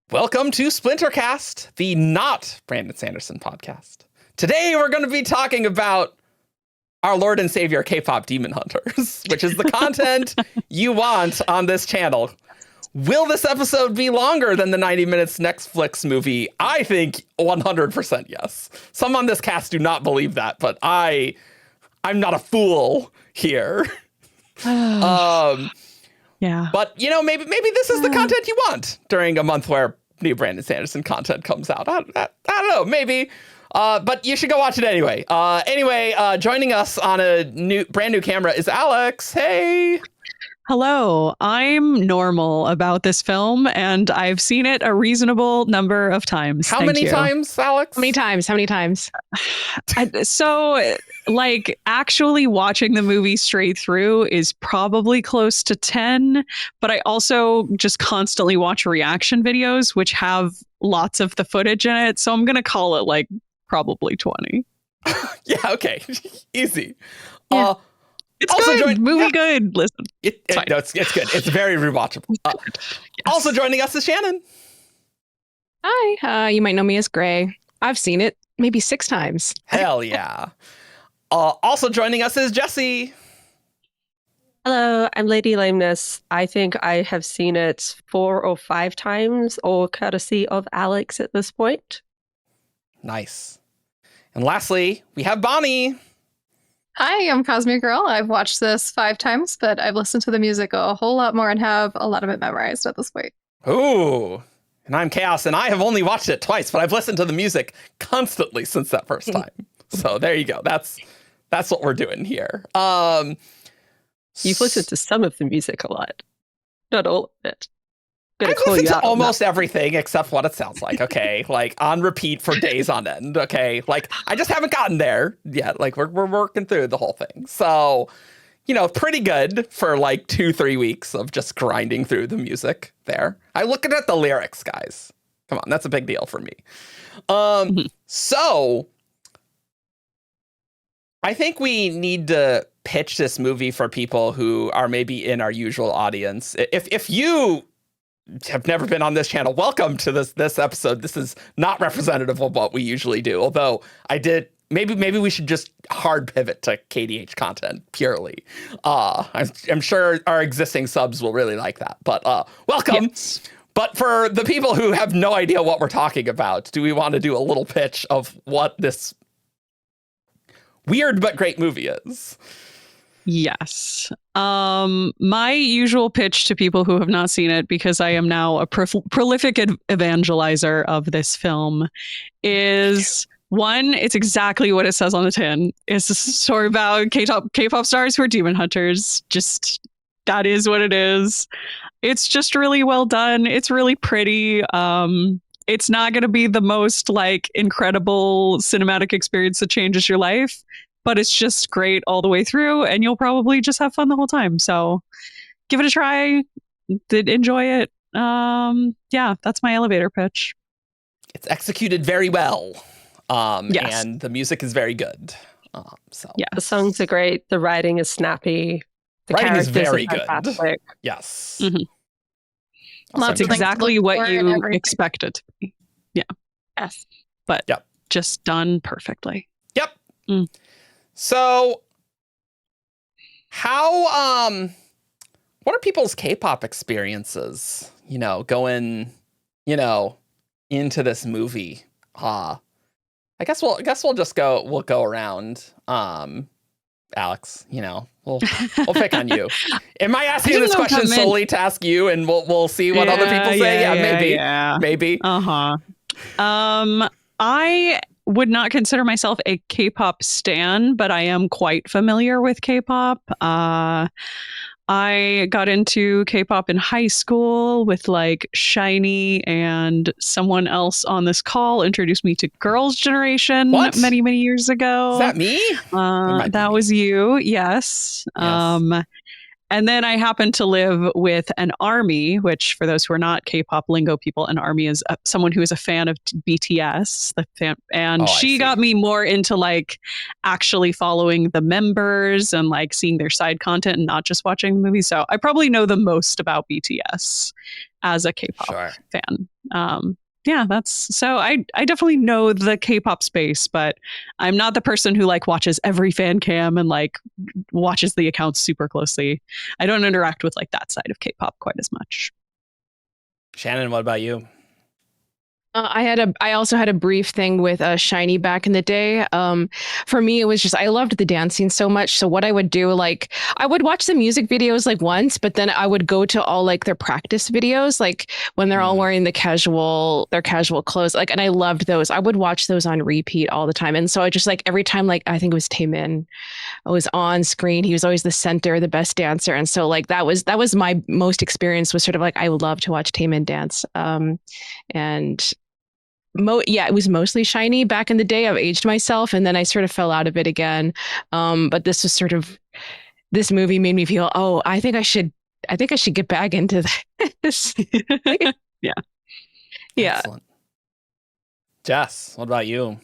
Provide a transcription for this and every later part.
Welcome to Splintercast, the not Brandon Sanderson podcast. Today we're going to be talking about our Lord and Savior KPop Demon Hunters, which is the content you want on this channel. Will this episode be longer than the 90 minutes Netflix movie? I think 100% yes. Some on this cast do not believe that, but I'm not a fool here. Yeah. But, you know, maybe this is the content you want during a month where new Brandon Sanderson content comes out. I don't know, maybe. But you should go watch it anyway. Joining us on a brand new camera is Alyx. Hey. Hello. I'm normal about this film, and I've seen it a reasonable number of times. How many times, Alyx? How many times? Actually watching the movie straight through is probably close to 10, but I also just constantly watch reaction videos, which have lots of the footage in it. So I'm going to call it probably 20. Yeah, okay. Easy. Yeah. It's also good. Movie good. Listen. It's good. It's very rewatchable. Yes. Also joining us is Shannon. Hi. You might know me as Gray. I've seen it maybe 6 times. Hell yeah. Also joining us is Jessie. Hello, I'm LadyLameness. I think I have seen it 4 or 5 times, all courtesy of Alyx at this point. Nice. And lastly, we have Bonnie. Hi, I'm CosmereGirl. I've watched this 5 times, but I've listened to the music a whole lot more and have a lot of it memorized at this point. Ooh. And I'm Chaos, and I have only watched it twice, but I've listened to the music constantly since that first time. So there you go. That's what we're doing here. You've listened to some of the music a lot. Not all of it. I've listened to almost everything except what it sounds like, okay? On repeat for days on end, okay? I just haven't gotten there yet. We're working through the whole thing. So, pretty good for 2-3 weeks of just grinding through the music there. I looking at the lyrics, guys. Come on, that's a big deal for me. So I think we need to pitch this movie for people who are maybe in our usual audience. If you have never been on this channel, welcome to this episode. This is not representative of what we usually do, although maybe we should just hard pivot to KDH content purely. I'm sure our existing subs will really like that, but welcome. Yes. But for the people who have no idea what we're talking about, do we want to do a little pitch of what this weird but great movie is? Yes. My usual pitch to people who have not seen it, because I am now a prolific evangelizer of this film, is one, it's exactly what it says on the tin. It's a story about K-pop stars who are demon hunters. Just, that is what it is. It's just really well done. It's really pretty. It's not going to be the most incredible cinematic experience that changes your life, but it's just great all the way through, and you'll probably just have fun the whole time. So give it a try. Enjoy it. Yeah, that's my elevator pitch. It's executed very well. Yes. And the music is very good. Yeah, the songs are great. The writing is snappy. The writing is very fantastic. good. Yes. Mm-hmm. That's exactly what you expected to be. Yeah. Yes. But just done perfectly. Yep. So how what are people's K-pop experiences, going, into this movie? I guess we'll just go around. Alyx, we'll pick on you. Am I asking this question solely to ask you, and we'll see what other people say? Maybe. I would not consider myself a K-pop stan, but I am quite familiar with K-pop. I got into K-pop in high school with SHINee, and someone else on this call introduced me to Girls' Generation many, many years ago. Is that me? That was you, yes. And then I happen to live with an ARMY, which for those who are not K-pop lingo people, an ARMY is someone who is a fan of BTS. And she got me more into like actually following the members and like seeing their side content and not just watching the movie. So I probably know the most about BTS as a K-pop fan. Yeah, I definitely know the K-pop space, but I'm not the person who like watches every fan cam and like watches the accounts super closely. I don't interact with like that side of K-pop quite as much. Shannon, what about you? I also had a brief thing with Shiny back in the day. For me, it was just I loved the dancing so much. So what I would do, like, I would watch the music videos like once, but then I would go to all like their practice videos, like when they're all wearing their casual clothes. Like, and I loved those. I would watch those on repeat all the time. And so I just like every time, like I think it was Taemin, I was on screen. He was always the center, the best dancer. And so like that was my most experience was sort of like I would love to watch Taemin dance. And it was mostly Shiny back in the day. I've aged myself and then I sort of fell out of it again. But this movie made me feel, I think I should get back into this. Yeah. Excellent. Jess, what about you?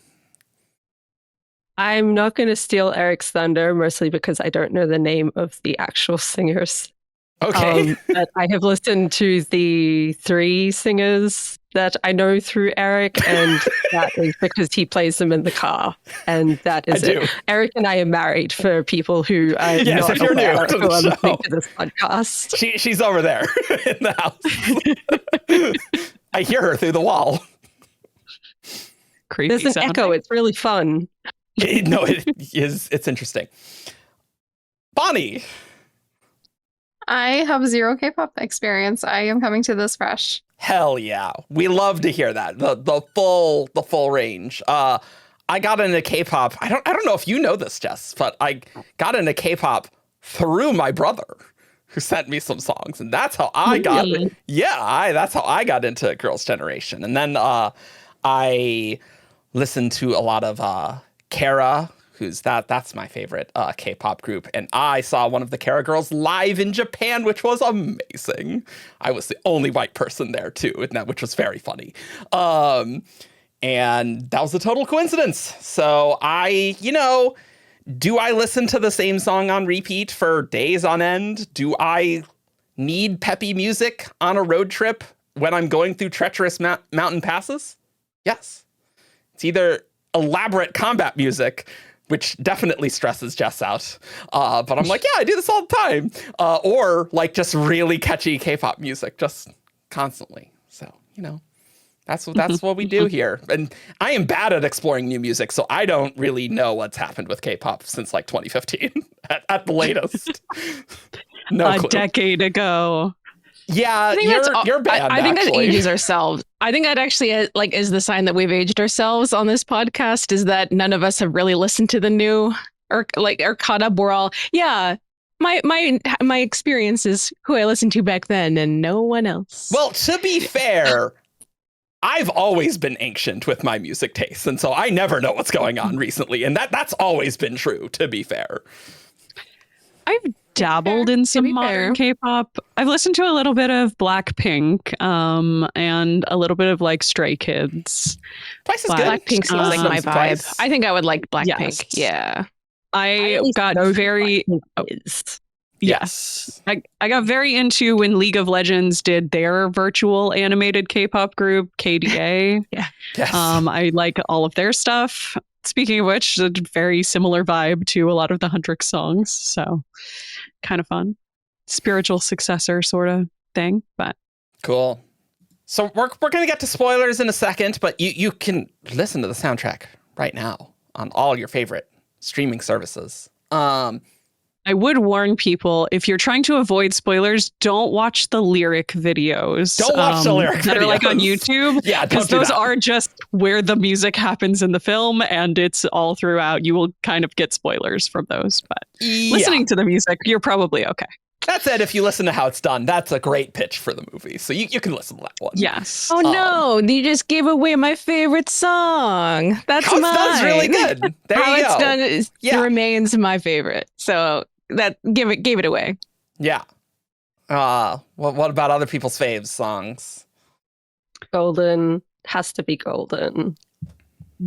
I'm not going to steal Eric's thunder, mostly because I don't know the name of the actual singers. Okay. But I have listened to the 3 singers that I know through Eric, and that is because he plays them in the car, and that is it. Eric and I are married for people who are not if you're aware new to who are the listening show. to this podcast. She's over there in the house. I hear her through the wall. Creepy. There's an sounding. echo. It's really fun. No, it is. It's interesting. Bonnie. I have 0 K-pop experience. I am coming to this fresh. Hell yeah. We love to hear that. The full range. I got into K-pop. I don't know if you know this, Jess, but I got into K-pop through my brother who sent me some songs, and that's how I got that's how I got into Girls' Generation. And then I listened to a lot of Kara, who's that's my favorite K-pop group, and I saw one of the Kara girls live in Japan, which was amazing. I was the only white person there too, which was very funny. And that was a total coincidence. So do I listen to the same song on repeat for days on end? Do I need peppy music on a road trip when I'm going through treacherous mountain passes? Yes. It's either elaborate combat music, which definitely stresses Jess out. But I'm like, yeah, I do this all the time. Or like just really catchy K-pop music, just constantly. So, that's what we do here. And I am bad at exploring new music, so I don't really know what's happened with K-pop since like 2015 at the latest. No clue. Decade ago. Yeah, you're banned. I think that actually. ages ourselves. I think that actually is the sign that we've aged ourselves on this podcast, is that none of us have really listened to the new or caught up. We're all, my experience is who I listened to back then and no one else. Well, to be fair, I've always been ancient with my music tastes, and so I never know what's going on recently, and that's always been true, to be fair. I've dabbled in some modern K-pop. I've listened to a little bit of Blackpink, and a little bit of like Stray Kids. Twice is good. Blackpink seems like my vibe. Twice. I think I would like Blackpink. Yes. Yeah. I got very Yes. I got very into when League of Legends did their virtual animated K-pop group, KDA. Yeah. Yes. I like all of their stuff. Speaking of which, a very similar vibe to a lot of the Huntrix songs. So kind of fun. Spiritual successor sort of thing, but cool. So we're going to get to spoilers in a second, but you can listen to the soundtrack right now on all your favorite streaming services. I would warn people, if you're trying to avoid spoilers, don't watch the lyric videos. Don't watch the lyric that videos. are like on YouTube. Yeah, because those are just where the music happens in the film, and it's all throughout. You will kind of get spoilers from those, but listening to the music, you're probably okay. That said, if you listen to how it's done, that's a great pitch for the movie. So you can listen to that one. Yes. Oh no, you just gave away my favorite song. That's how mine. It's done's really good. There how you go. It's done remains my favorite. So that gave it away. Yeah. What about other people's faves songs? Golden has to be Golden.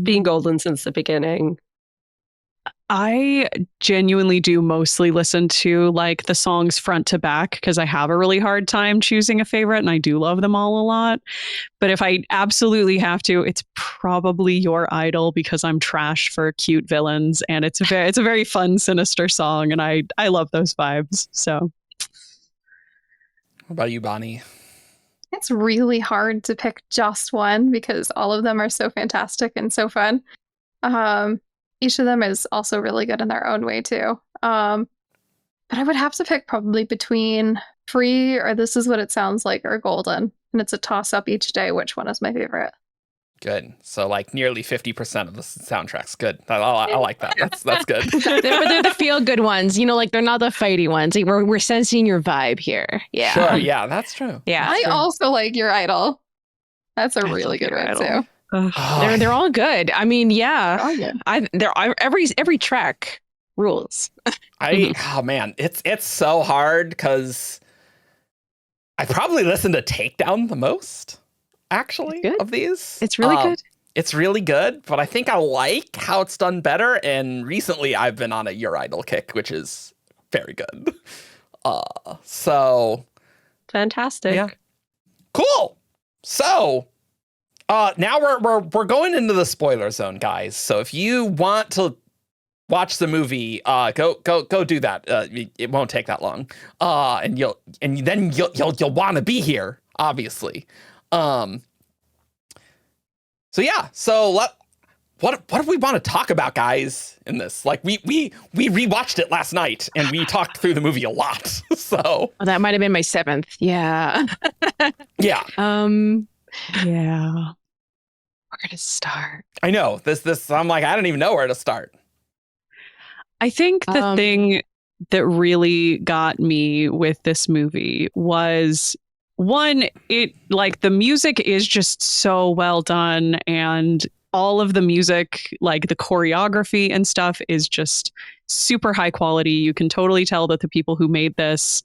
Been Golden since the beginning. I genuinely do mostly listen to like the songs front to back because I have a really hard time choosing a favorite, and I do love them all a lot. But if I absolutely have to, it's probably Your Idol, because I'm trash for cute villains, and it's a very fun, sinister song, and I love those vibes. So, what about you, Bonnie? It's really hard to pick just one because all of them are so fantastic and so fun. Each of them is also really good in their own way too. But I would have to pick probably between Free or This Is What It Sounds Like or Golden. And it's a toss up each day which one is my favorite. Good. So like nearly 50% of the soundtrack's good. I like that. That's good. They're the feel good ones. Like they're not the fighty ones. Like, we're sensing your vibe here. Yeah. Sure. Yeah, that's true. Yeah. I also like Your Idol. That's a really good one too. They're all good. I mean, yeah. Oh, yeah. Every track rules. Oh man, it's so hard because I probably listen to Takedown the most, actually, of these. It's really good. It's really good, but I think I like how it's done better. And recently I've been on a Your Idol kick, which is very good. So fantastic. Yeah. Cool. So now we're going into the spoiler zone, guys. So if you want to watch the movie, go do that. It won't take that long. And then you'll want to be here, obviously. So yeah. So what do we want to talk about, guys, in this? Like we rewatched it last night and we talked through the movie a lot. So that might have been my 7th. Yeah. Yeah. Yeah. Where to start? I know this. I'm like, I don't even know where to start. I think the thing that really got me with this movie was, one, it like the music is just so well done, and all of the music, like the choreography and stuff, is just super high quality. You can totally tell that the people who made this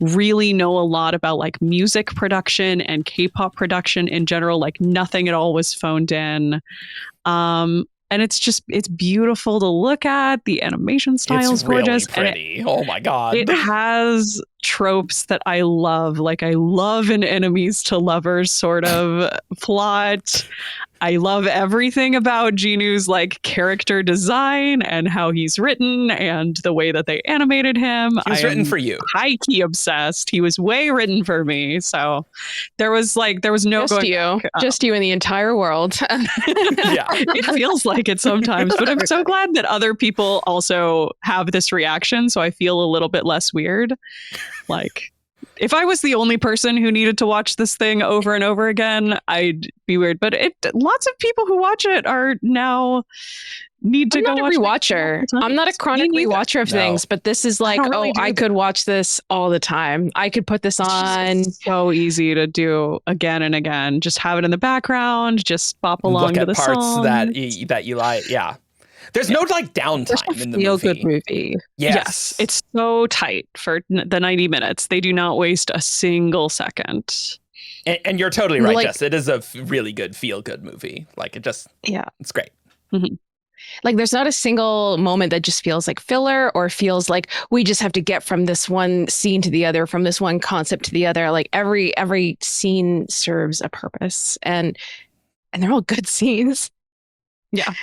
really know a lot about like music production and K-pop production in general. Like nothing at all was phoned in. And it's beautiful to look at. The animation style is gorgeous. Really pretty. Oh my God. It has tropes that I love. Like I love an enemies to lovers sort of plot. I love everything about Jinu's like character design and how he's written and the way that they animated him. He's written for you. High key obsessed. He was way written for me. So there was no just going you, back. Just you in the entire world. Yeah, it feels like it sometimes, but I'm so glad that other people also have this reaction. So I feel a little bit less weird. Like, if I was the only person who needed to watch this thing over and over again, I'd be weird. But lots of people who watch it are now need to go watch. Rewatcher. I'm not a chronic rewatcher of things, but this is like, I could watch this all the time. I could put this on. It's so easy to do again and again. Just have it in the background. Just bop along to the parts song. that you like. Yeah. There's no like downtime in the movie. Feel-good movie. Yes. It's so tight for the 90 minutes. They do not waste a single second. And you're totally right, Jess. It is a really good feel-good movie. Like it's great. Mm-hmm. Like there's not a single moment that just feels like filler or feels like we just have to get from this one scene to the other, from this one concept to the other. Like every scene serves a purpose, and they're all good scenes. Yeah.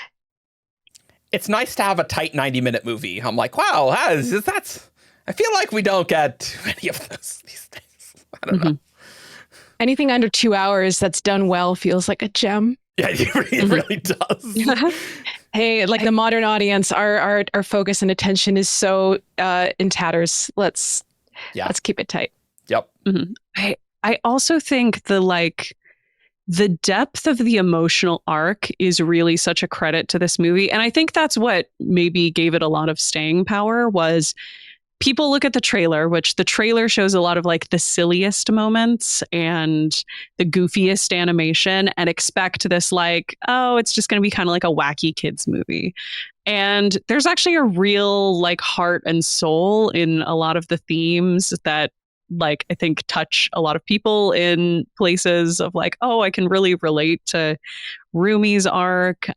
It's nice to have a tight 90-minute movie. I'm like, wow, I feel like we don't get too many of those these days. I don't know. Anything under 2 hours that's done well feels like a gem. Yeah, it really does. Hey, like the modern audience, our focus and attention is so in tatters. Let's keep it tight. Yep. Mm-hmm. I also think the depth of the emotional arc is really such a credit to this movie. And I think that's what maybe gave it a lot of staying power, was people look at the trailer, which the trailer shows a lot of like the silliest moments and the goofiest animation, and expect this like, oh, it's just going to be kind of like a wacky kids movie. And there's actually a real like heart and soul in a lot of the themes that like I think touch a lot of people in places of like, oh, I can really relate to Rumi's arc.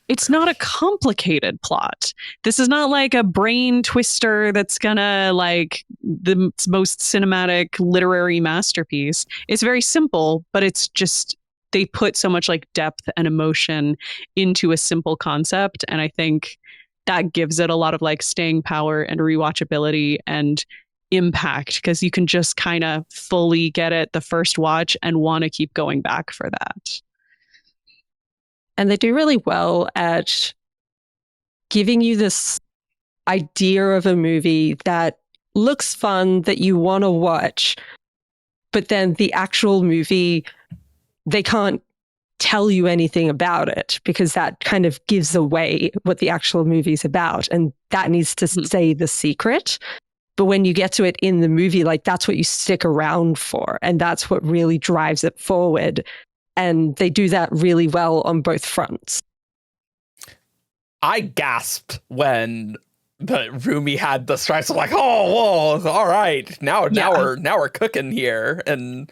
It's not a complicated plot. This is not like a brain twister that's gonna like the most cinematic literary masterpiece. It's very simple, but it's just they put so much like depth and emotion into a simple concept, and I think that gives it a lot of like staying power and rewatchability and impact, because you can just kind of fully get it the first watch and want to keep going back for that. And they do really well at giving you this idea of a movie that looks fun, that you want to watch, but then the actual movie, they can't tell you anything about it because that kind of gives away what the actual movie's about. And that needs to stay the secret. But when you get to it in the movie, like that's what you stick around for. And that's what really drives it forward. And they do that really well on both fronts. I gasped when the Rumi had the stripes. I'm like, oh, whoa, all right. Now we're cooking here. And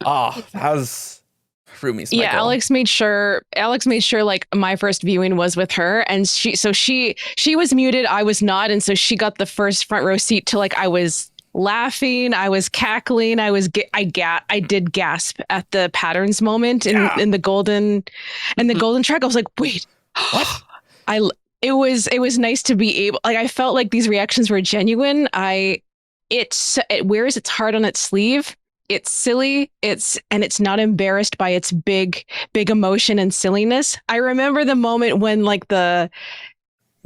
that was Rumi's. Yeah, Alyx made sure like my first viewing was with her, and she was muted, I was not, and so she got the first front row seat to like I was laughing, I was cackling, I did gasp at the patterns moment in the golden track. I was like, wait, what? It was nice to be able, like I felt like these reactions were genuine. It wears its heart on its sleeve. It's silly. It's not embarrassed by its big emotion and silliness. I remember the moment when like the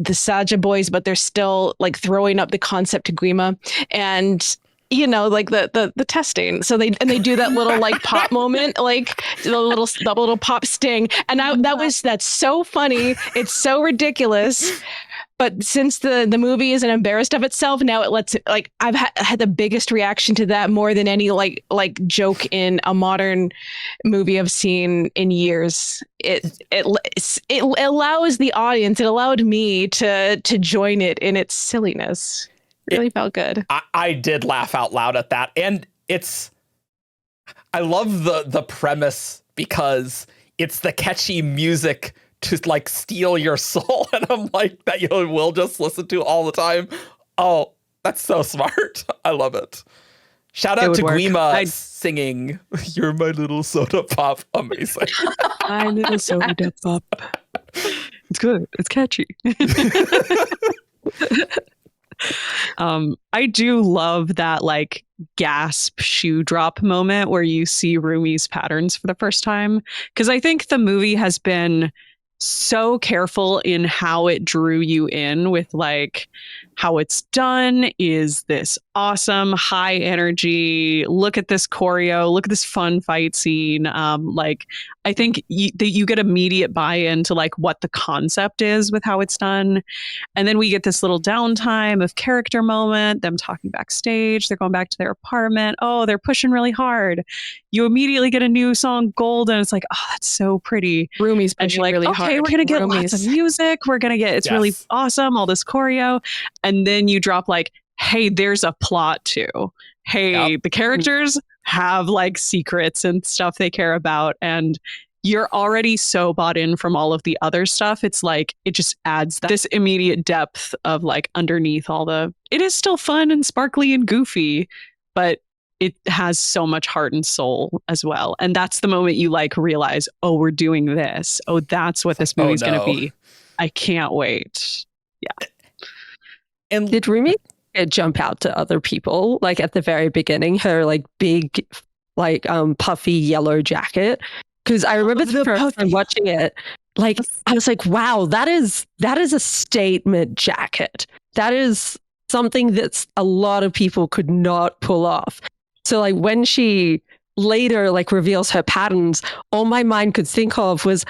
Saja boys, but they're still like throwing up the concept to Grima, and you know, like the testing. So they do that little like pop moment, like the little pop sting, and that's so funny. It's so ridiculous. But since the movie isn't embarrassed of itself, now it lets it, like I've had the biggest reaction to that more than any like joke in a modern movie I've seen in years. It allows the audience, it allowed me to join it in its silliness. It really felt good. I did laugh out loud at that. And I love the premise because it's the catchy music to like steal your soul, and I'm like, that you will just listen to all the time. Oh, that's so smart. I love it. Shout out to Grima singing "You're My Little Soda Pop." Amazing. My little soda pop. It's good. It's catchy. I do love that like gasp shoe drop moment where you see Rumi's patterns for the first time, because I think the movie has been so careful in how it drew you in with like how it's done is this awesome high energy, look at this choreo, look at this fun fight scene. Like I think you get immediate buy-in to like what the concept is with how it's done. And then we get this little downtime of character moment, them talking backstage, they're going back to their apartment. Oh, they're pushing really hard. You immediately get a new song, Golden. It's like, oh, that's so pretty. Rumi's pushing like, really okay, hard. We're going to get lots of music. We're going to get, it's really awesome, all this choreo. And then you drop like, hey, there's a plot too. Hey, the characters have like secrets and stuff they care about. And you're already so bought in from all of the other stuff. It's like, it just adds this immediate depth of like underneath all it is still fun and sparkly and goofy, but it has so much heart and soul as well. And that's the moment you like realize, oh, we're doing this. Oh, that's what this movie's going to be. I can't wait. Yeah. And did Rumi jump out to other people? Like at the very beginning, her like big, like puffy yellow jacket. Because I remember the first time watching it, like I was like, wow, that is a statement jacket. That is something that's a lot of people could not pull off. So like when she later like reveals her patterns, all my mind could think of was,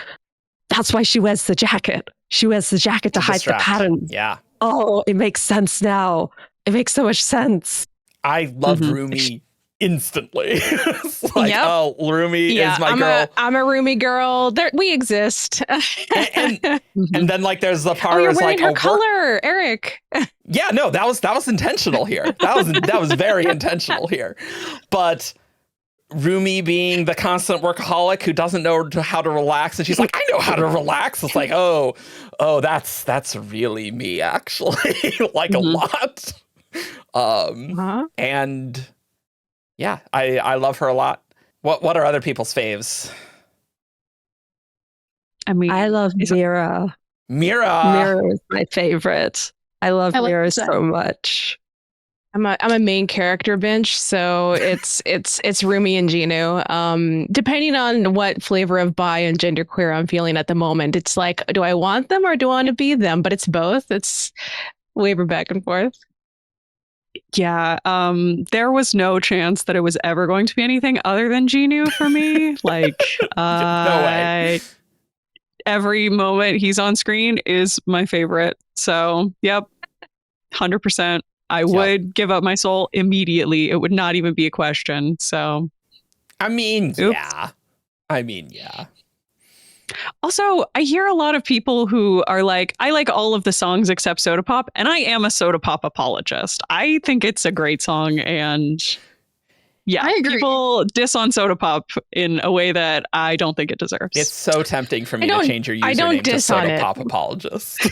that's why she wears the jacket. She wears the jacket to hide the pattern. Yeah. Oh, it makes sense now. It makes so much sense. I loved Rumi instantly. It's like, Yep. oh, Rumi is my I'm girl. I'm a Rumi girl. We exist. And then like there's the part Oh, where you're it's wearing like, her color, Eric. yeah, no, that was intentional here. That was very intentional here. But Rumi being the constant workaholic who doesn't know how to relax, and she's like, I know how to relax. It's like, oh, that's really me, actually. Like a lot. And yeah, I love her a lot. What are other people's faves? I mean, I love Mira. Mira is my favorite. I love Mira so much. I'm a main character bench, so it's Rumi and Jinu. Depending on what flavor of bi and genderqueer I'm feeling at the moment, it's like, do I want them or do I want to be them? But it's both. It's waver back and forth. Yeah, there was no chance that it was ever going to be anything other than Jinu for me. Like, no way. Every moment he's on screen is my favorite. So, yep, 100%. I would give up my soul immediately. It would not even be a question. So, I mean, yeah. Also, I hear a lot of people who are like, I like all of the songs except Soda Pop, and I am a Soda Pop apologist. I think it's a great song, and yeah, I agree. People diss on Soda Pop in a way that I don't think it deserves. It's so tempting for me to change your username to Soda Pop apologist.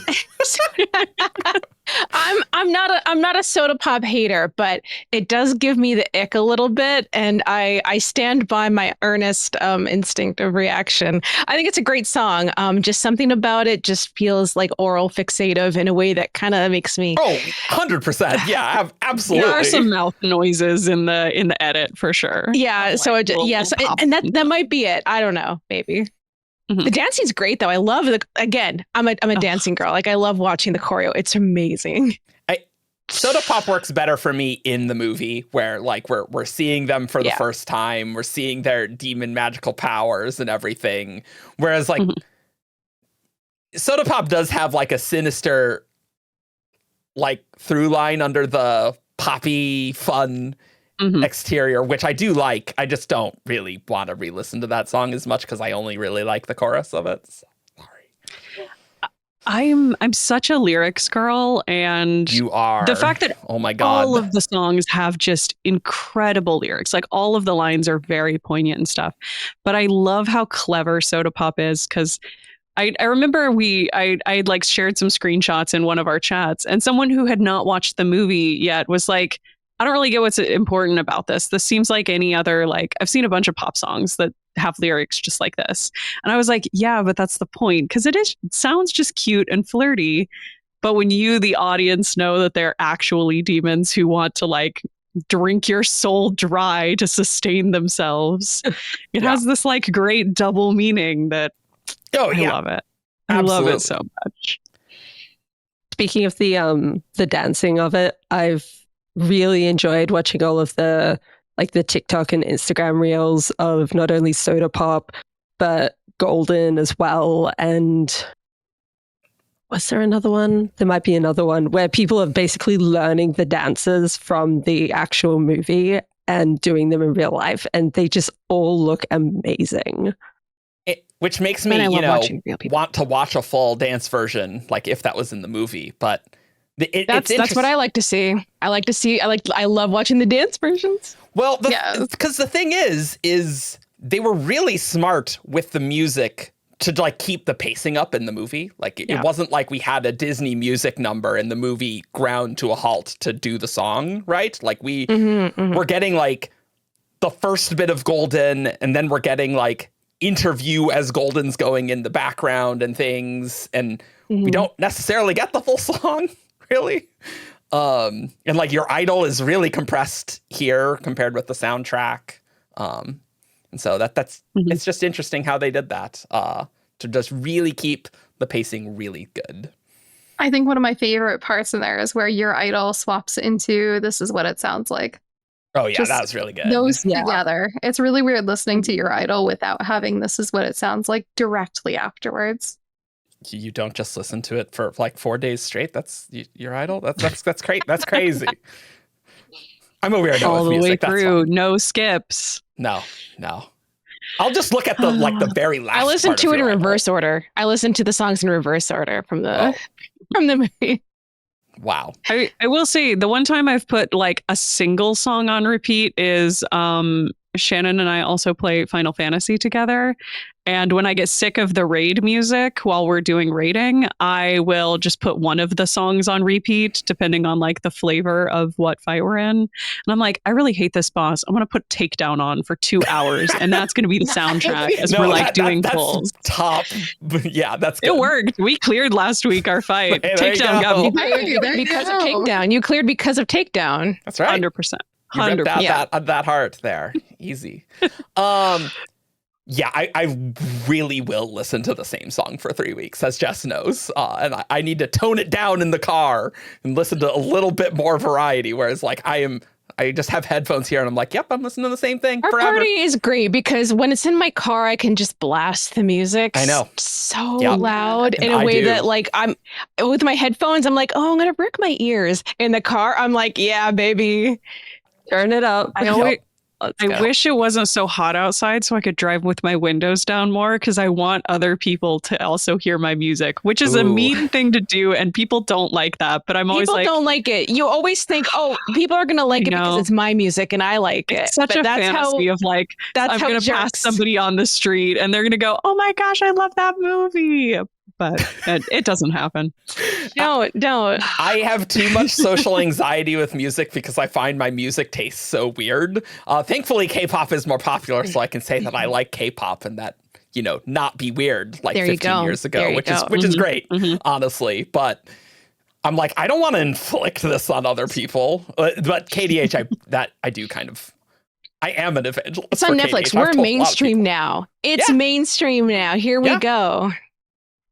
I'm not a Soda Pop hater, but it does give me the ick a little bit, and I stand by my earnest instinctive reaction. I think it's a great song. Just something about it just feels like oral fixative in a way that kind of makes me. Oh, 100%. Yeah, absolutely. There are some mouth noises in the edit for sure. Yeah, so and that might be it. I don't know, maybe. The dancing's great though. I love I'm a dancing girl. Like I love watching the choreo. It's amazing. Soda Pop works better for me in the movie where like we're seeing them for the first time. We're seeing their demon magical powers and everything. Whereas like Soda Pop does have like a sinister like through line under the poppy fun exterior, which I do like. I just don't really want to re-listen to that song as much because I only really like the chorus of it. So, sorry. I'm such a lyrics girl, and you are. The fact that oh my god, all of the songs have just incredible lyrics. Like all of the lines are very poignant and stuff. But I love how clever Soda Pop is because I remember I like shared some screenshots in one of our chats, and someone who had not watched the movie yet was like, I don't really get what's important about this. This seems like any other, like, I've seen a bunch of pop songs that have lyrics just like this. And I was like, yeah, but that's the point. Because it sounds just cute and flirty. But when you, the audience, know that they're actually demons who want to, like, drink your soul dry to sustain themselves, it has this, like, great double meaning that I love it. I love it so much. Speaking of the dancing of it, I've really enjoyed watching all of the TikTok and Instagram reels of not only Soda Pop but Golden as well. And was there another one? There might be another one where people are basically learning the dances from the actual movie and doing them in real life, and they just all look amazing. Which makes me, want to watch a full dance version, like if that was in the movie. But that's what I like to see. I love watching the dance versions. Well, because the thing is they were really smart with the music to like keep the pacing up in the movie. Like it wasn't like we had a Disney music number and the movie ground to a halt to do the song, right? Like we're getting like the first bit of Golden, and then we're getting like interview as Golden's going in the background and things, and we don't necessarily get the full song. Really? And like your idol is really compressed here compared with the soundtrack. And so that's it's just interesting how they did that to just really keep the pacing really good. I think one of my favorite parts in there is where your idol swaps into This Is What It Sounds Like. Oh yeah, that was really good. Those together. It's really weird listening to your idol without having This Is What It Sounds Like directly afterwards. You don't just listen to it for like 4 days straight. That's your idol. That's great. That's crazy. I'm a weirdo all with the music. way through, no skips. No. I'll just look at the very last. I listen part to of it in your idol. reverse order. I listen to the songs in reverse order from the movie. Wow. I will say the one time I've put like a single song on repeat is Shannon and I also play Final Fantasy together. And when I get sick of the raid music while we're doing raiding, I will just put one of the songs on repeat, depending on like the flavor of what fight we're in. And I'm like, I really hate this boss. I'm going to put Takedown on for 2 hours. And that's going to be the soundtrack as we're like doing pulls. Top. Yeah, that's good. It worked. We cleared last week our fight. Hey, Takedown got me. You cleared because of Takedown. You cleared because of Takedown. That's right. 100%. You ripped 100%. out that heart there. Easy. Yeah, I really will listen to the same song for 3 weeks, as Jess knows. And I need to tone it down in the car and listen to a little bit more variety. Whereas like I just have headphones here and I'm like, yep, I'm listening to the same thing Our forever. party is great because when it's in my car, I can just blast the music. I know. So Yep. loud in I a way do. that like I'm with my headphones, I'm like, oh, I'm going to brick my ears. In the car, I'm like, yeah, baby. Turn it up. I wish it wasn't so hot outside so I could drive with my windows down more because I want other people to also hear my music, which is a mean thing to do. And people don't like that. But I'm always People like, don't like it. You always think, oh, people are going to like it because it's my music and I like it. it's such a fantasy of like, I'm going to pass somebody on the street and they're going to go, oh my gosh, I love that movie. But it doesn't happen. Don't. I have too much social anxiety with music because I find my music taste so weird. Thankfully, K-pop is more popular, so I can say that I like K-pop and that, not be weird like 15 years ago, which is great, honestly. But I'm like, I don't want to inflict this on other people. But KDH, I do kind of. I am an evangelist. It's on Netflix. We're mainstream now. It's mainstream now. Here we go.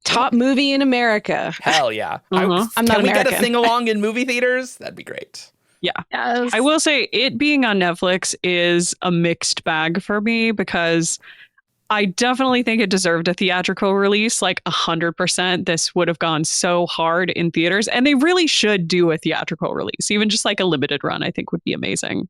Top movie in America. Hell yeah. I'm not Can we American. get a sing-along in movie theaters? That'd be great. Yeah. Yes. I will say it being on Netflix is a mixed bag for me because I definitely think it deserved a theatrical release, like 100%. This would have gone so hard in theaters, and they really should do a theatrical release. Even just like a limited run, I think would be amazing.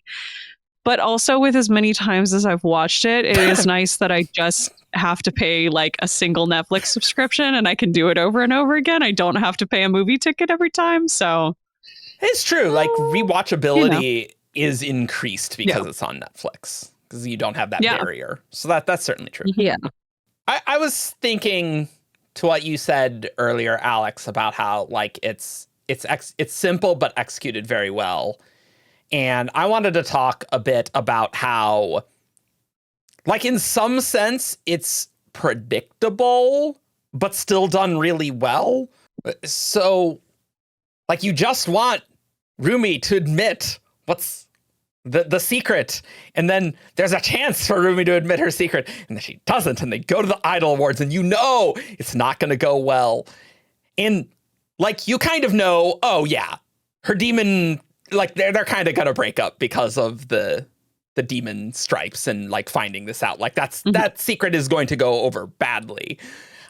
But also with as many times as I've watched it, it is nice that I just have to pay like a single Netflix subscription and I can do it over and over again. I don't have to pay a movie ticket every time. So it's true. Like rewatchability is increased because it's on Netflix because you don't have that barrier. So that's certainly true. Yeah. I was thinking to what you said earlier, Alyx, about how like it's simple but executed very well. And I wanted to talk a bit about how, like, in some sense, it's predictable, but still done really well. So, like, you just want Rumi to admit what's the secret. And then there's a chance for Rumi to admit her secret. And then she doesn't. And they go to the Idol Awards, and it's not going to go well. And, like, you kind of know, oh, yeah, her demon... Like they're kind of gonna break up because of the demon stripes and like finding this out. Like that secret is going to go over badly.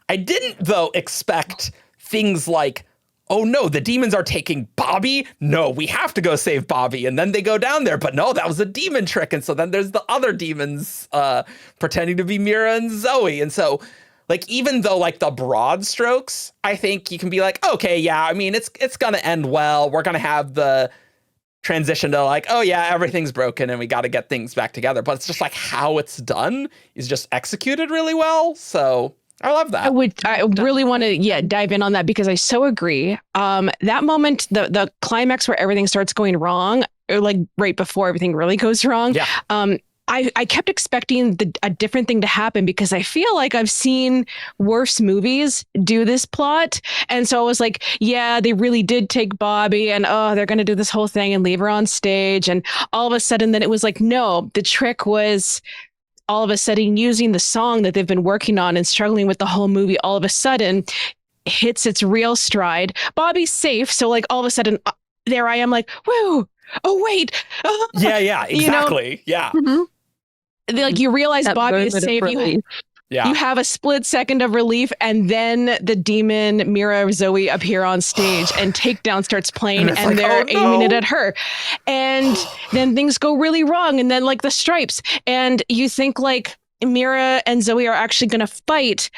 I didn't though expect things like, oh no, the demons are taking Bobby. No, we have to go save Bobby. And then they go down there, but no, that was a demon trick. And so then there's the other demons pretending to be Mira and Zoey. And so like, even though like the broad strokes, I think you can be like, okay, yeah, I mean, it's gonna end well. We're gonna have the transition to like, oh yeah, everything's broken and we got to get things back together. But it's just like how it's done is just executed really well. So I love that. I really want to dive in on that because I so agree. That moment, the climax where everything starts going wrong, or like right before everything really goes wrong. Yeah. I kept expecting a different thing to happen because I feel like I've seen worse movies do this plot. And so I was like, yeah, they really did take Bobby and they're going to do this whole thing and leave her on stage. And all of a sudden then it was like, no, the trick was all of a sudden using the song that they've been working on and struggling with the whole movie. All of a sudden hits its real stride. Bobby's safe. So like all of a sudden there I am like, whoa, oh, wait. Yeah, exactly. Yeah. Like you realize that Bobby is safe. Yeah. You have a split second of relief, and then the demon Mira Zoey appear on stage, and Takedown starts playing, and they're aiming it at her. And then things go really wrong, and then like the stripes, and you think like Mira and Zoey are actually going to fight.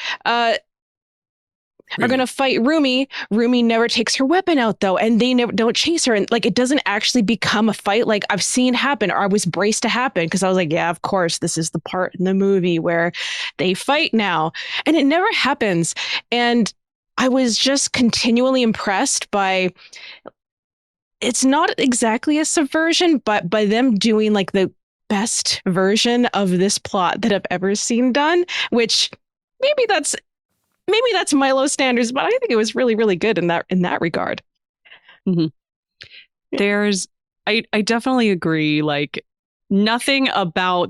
Are going to fight Rumi. Rumi never takes her weapon out though, and they never don't chase her, and like it doesn't actually become a fight like I've seen happen, or I was braced to happen, because I was like, yeah, of course, this is the part in the movie where they fight now, and it never happens. And I was just continually impressed by, it's not exactly a subversion, but by them doing like the best version of this plot that I've ever seen done, which maybe that's Milo standards, but I think it was really, really good in that regard. Mm-hmm. I definitely agree. Like, nothing about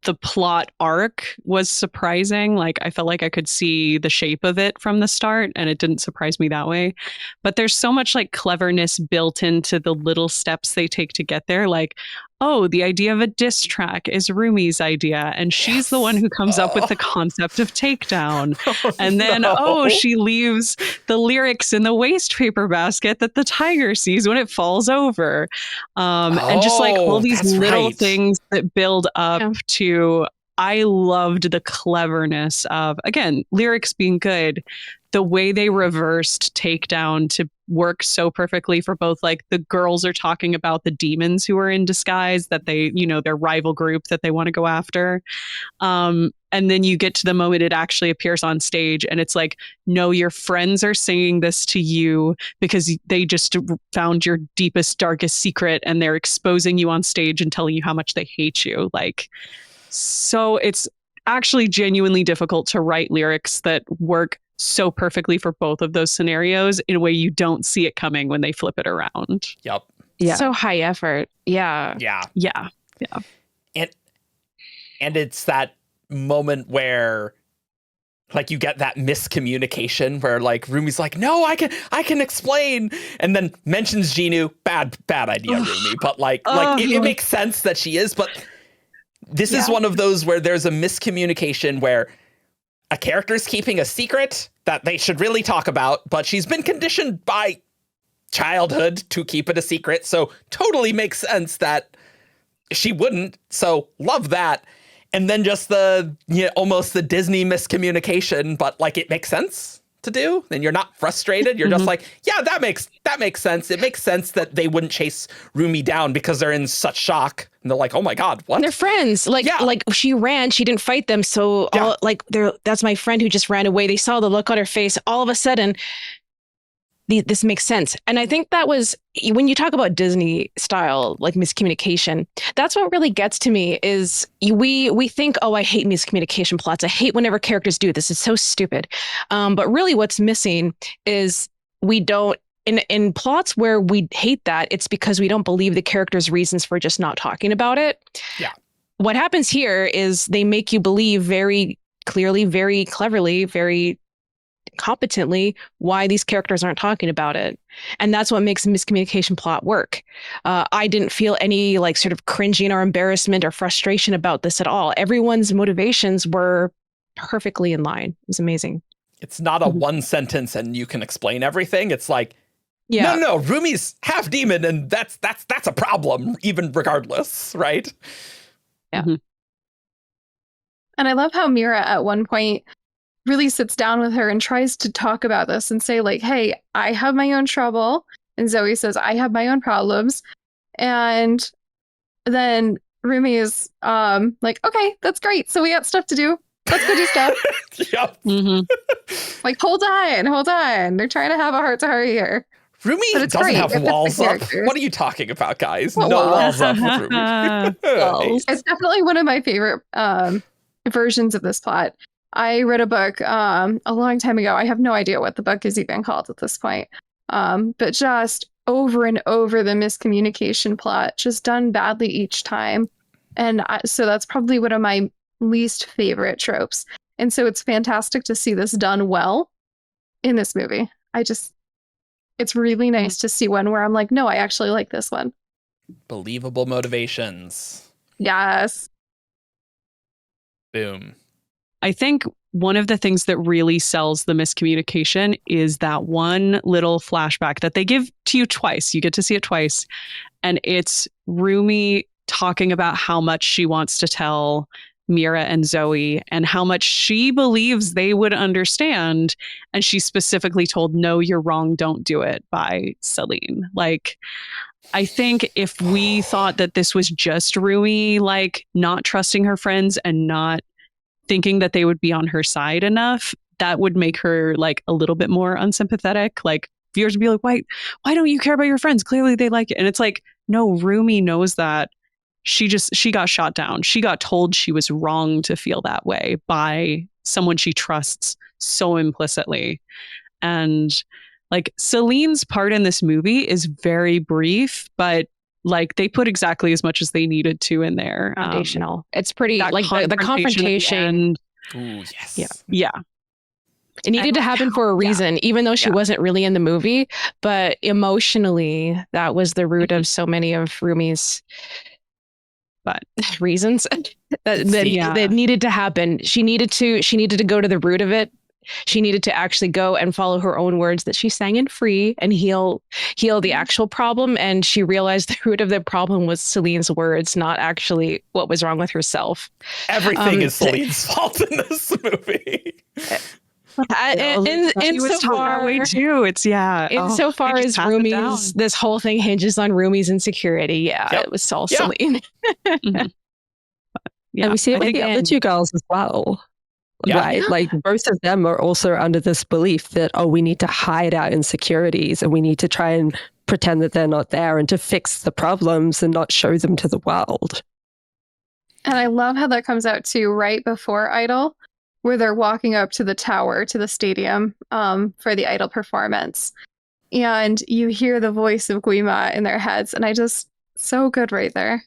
the plot arc was surprising. Like, I felt like I could see the shape of it from the start, and it didn't surprise me that way. But there's so much like cleverness built into the little steps they take to get there. Like, oh, the idea of a diss track is Rumi's idea, and she's the one who comes up with the concept of Takedown. And then, she leaves the lyrics in the waste paper basket that the tiger sees when it falls over. And just like all these little things that build up to, I loved the cleverness of, again, lyrics being good, the way they reversed Takedown to work so perfectly for both, like, the girls are talking about the demons who are in disguise, that they, their rival group that they want to go after. And then you get to the moment it actually appears on stage, and it's like, no, your friends are singing this to you because they just found your deepest, darkest secret, and they're exposing you on stage and telling you how much they hate you. Like, so it's actually genuinely difficult to write lyrics that work so perfectly for both of those scenarios in a way you don't see it coming when they flip it around. Yep. Yeah. So high effort. Yeah. Yeah. Yeah. Yeah. And it's that moment where, like, you get that miscommunication where, like, Rumi's like, no, I can explain, and then mentions Jinu. Bad idea, Rumi. But it makes sense that she is, but this is one of those where there's a miscommunication where a character's keeping a secret that they should really talk about, but she's been conditioned by childhood to keep it a secret. So totally makes sense that she wouldn't. So love that. And then just the, almost the Disney miscommunication, but like it makes sense to do. And you're not frustrated. You're just like, yeah, that makes sense. It makes sense that they wouldn't chase Rumi down because they're in such shock. And they're like, oh my God, what? And they're friends. Like she ran, she didn't fight them. So that's my friend who just ran away. They saw the look on her face. All of a sudden, this makes sense. And I think that was, when you talk about Disney style, like miscommunication, that's what really gets to me is we think, oh, I hate miscommunication plots. I hate whenever characters do this. It's so stupid. But really what's missing is we don't, in plots where we hate that, it's because we don't believe the character's reasons for just not talking about it. Yeah. What happens here is they make you believe very clearly, very cleverly, very competently why these characters aren't talking about it. And that's what makes a miscommunication plot work. I didn't feel any like sort of cringing or embarrassment or frustration about this at all. Everyone's motivations were perfectly in line. It was amazing. It's not a one sentence and you can explain everything. It's like, no, Rumi's half demon, and that's a problem, even regardless, right? Yeah. Mm-hmm. And I love how Mira at one point really sits down with her and tries to talk about this and say, like, hey, I have my own trouble. And Zoey says, I have my own problems. And then Rumi is like, okay, that's great. So we got stuff to do. Let's go do stuff. Yep. Mm-hmm. Like, hold on. They're trying to have a heart-to-heart here. Rumi doesn't have walls up. What are you talking about, guys? No walls up with Rumi. It's definitely one of my favorite versions of this plot. I read a book a long time ago. I have no idea what the book is even called at this point. But just over and over the miscommunication plot, just done badly each time. And so that's probably one of my least favorite tropes. And so it's fantastic to see this done well in this movie. It's really nice to see one where I'm like, no, I actually like this one. Believable motivations. Yes. Boom. I think one of the things that really sells the miscommunication is that one little flashback that they give to you twice. You get to see it twice. And it's Rumi talking about how much she wants to tell Mira and Zoey and how much she believes they would understand. And she specifically told, no, you're wrong, don't do it, by Celine. Like, I think if we thought that this was just Rumi, like not trusting her friends and not thinking that they would be on her side enough, that would make her like a little bit more unsympathetic. Like viewers would be like, why don't you care about your friends? Clearly they like it. And it's like, no, Rumi knows that. She got shot down. She got told she was wrong to feel that way by someone she trusts so implicitly. And like Celine's part in this movie is very brief, but like they put exactly as much as they needed to in there. Foundational. It's pretty like the confrontation. Ooh, yes. Yeah. It needed to happen for a reason, even though she wasn't really in the movie. But emotionally, that was the root of so many of Rumi's reasons that needed to happen. She needed to go to the root of it. She needed to actually go and follow her own words that she sang in Free and heal the actual problem. And she realized the root of the problem was Celine's words, not actually what was wrong with herself. Everything is Celine's fault in this movie. Insofar as Rumi's, this whole thing hinges on Rumi's insecurity. It was all Celine. And we see it with the other two girls as well. Right? Like both of them are also under this belief that, we need to hide our insecurities and we need to try and pretend that they're not there and to fix the problems and not show them to the world. And I love how that comes out too right before Idol, where they're walking up to the tower, to the stadium for the Idol performance. And you hear the voice of Guima in their heads. And so good right there.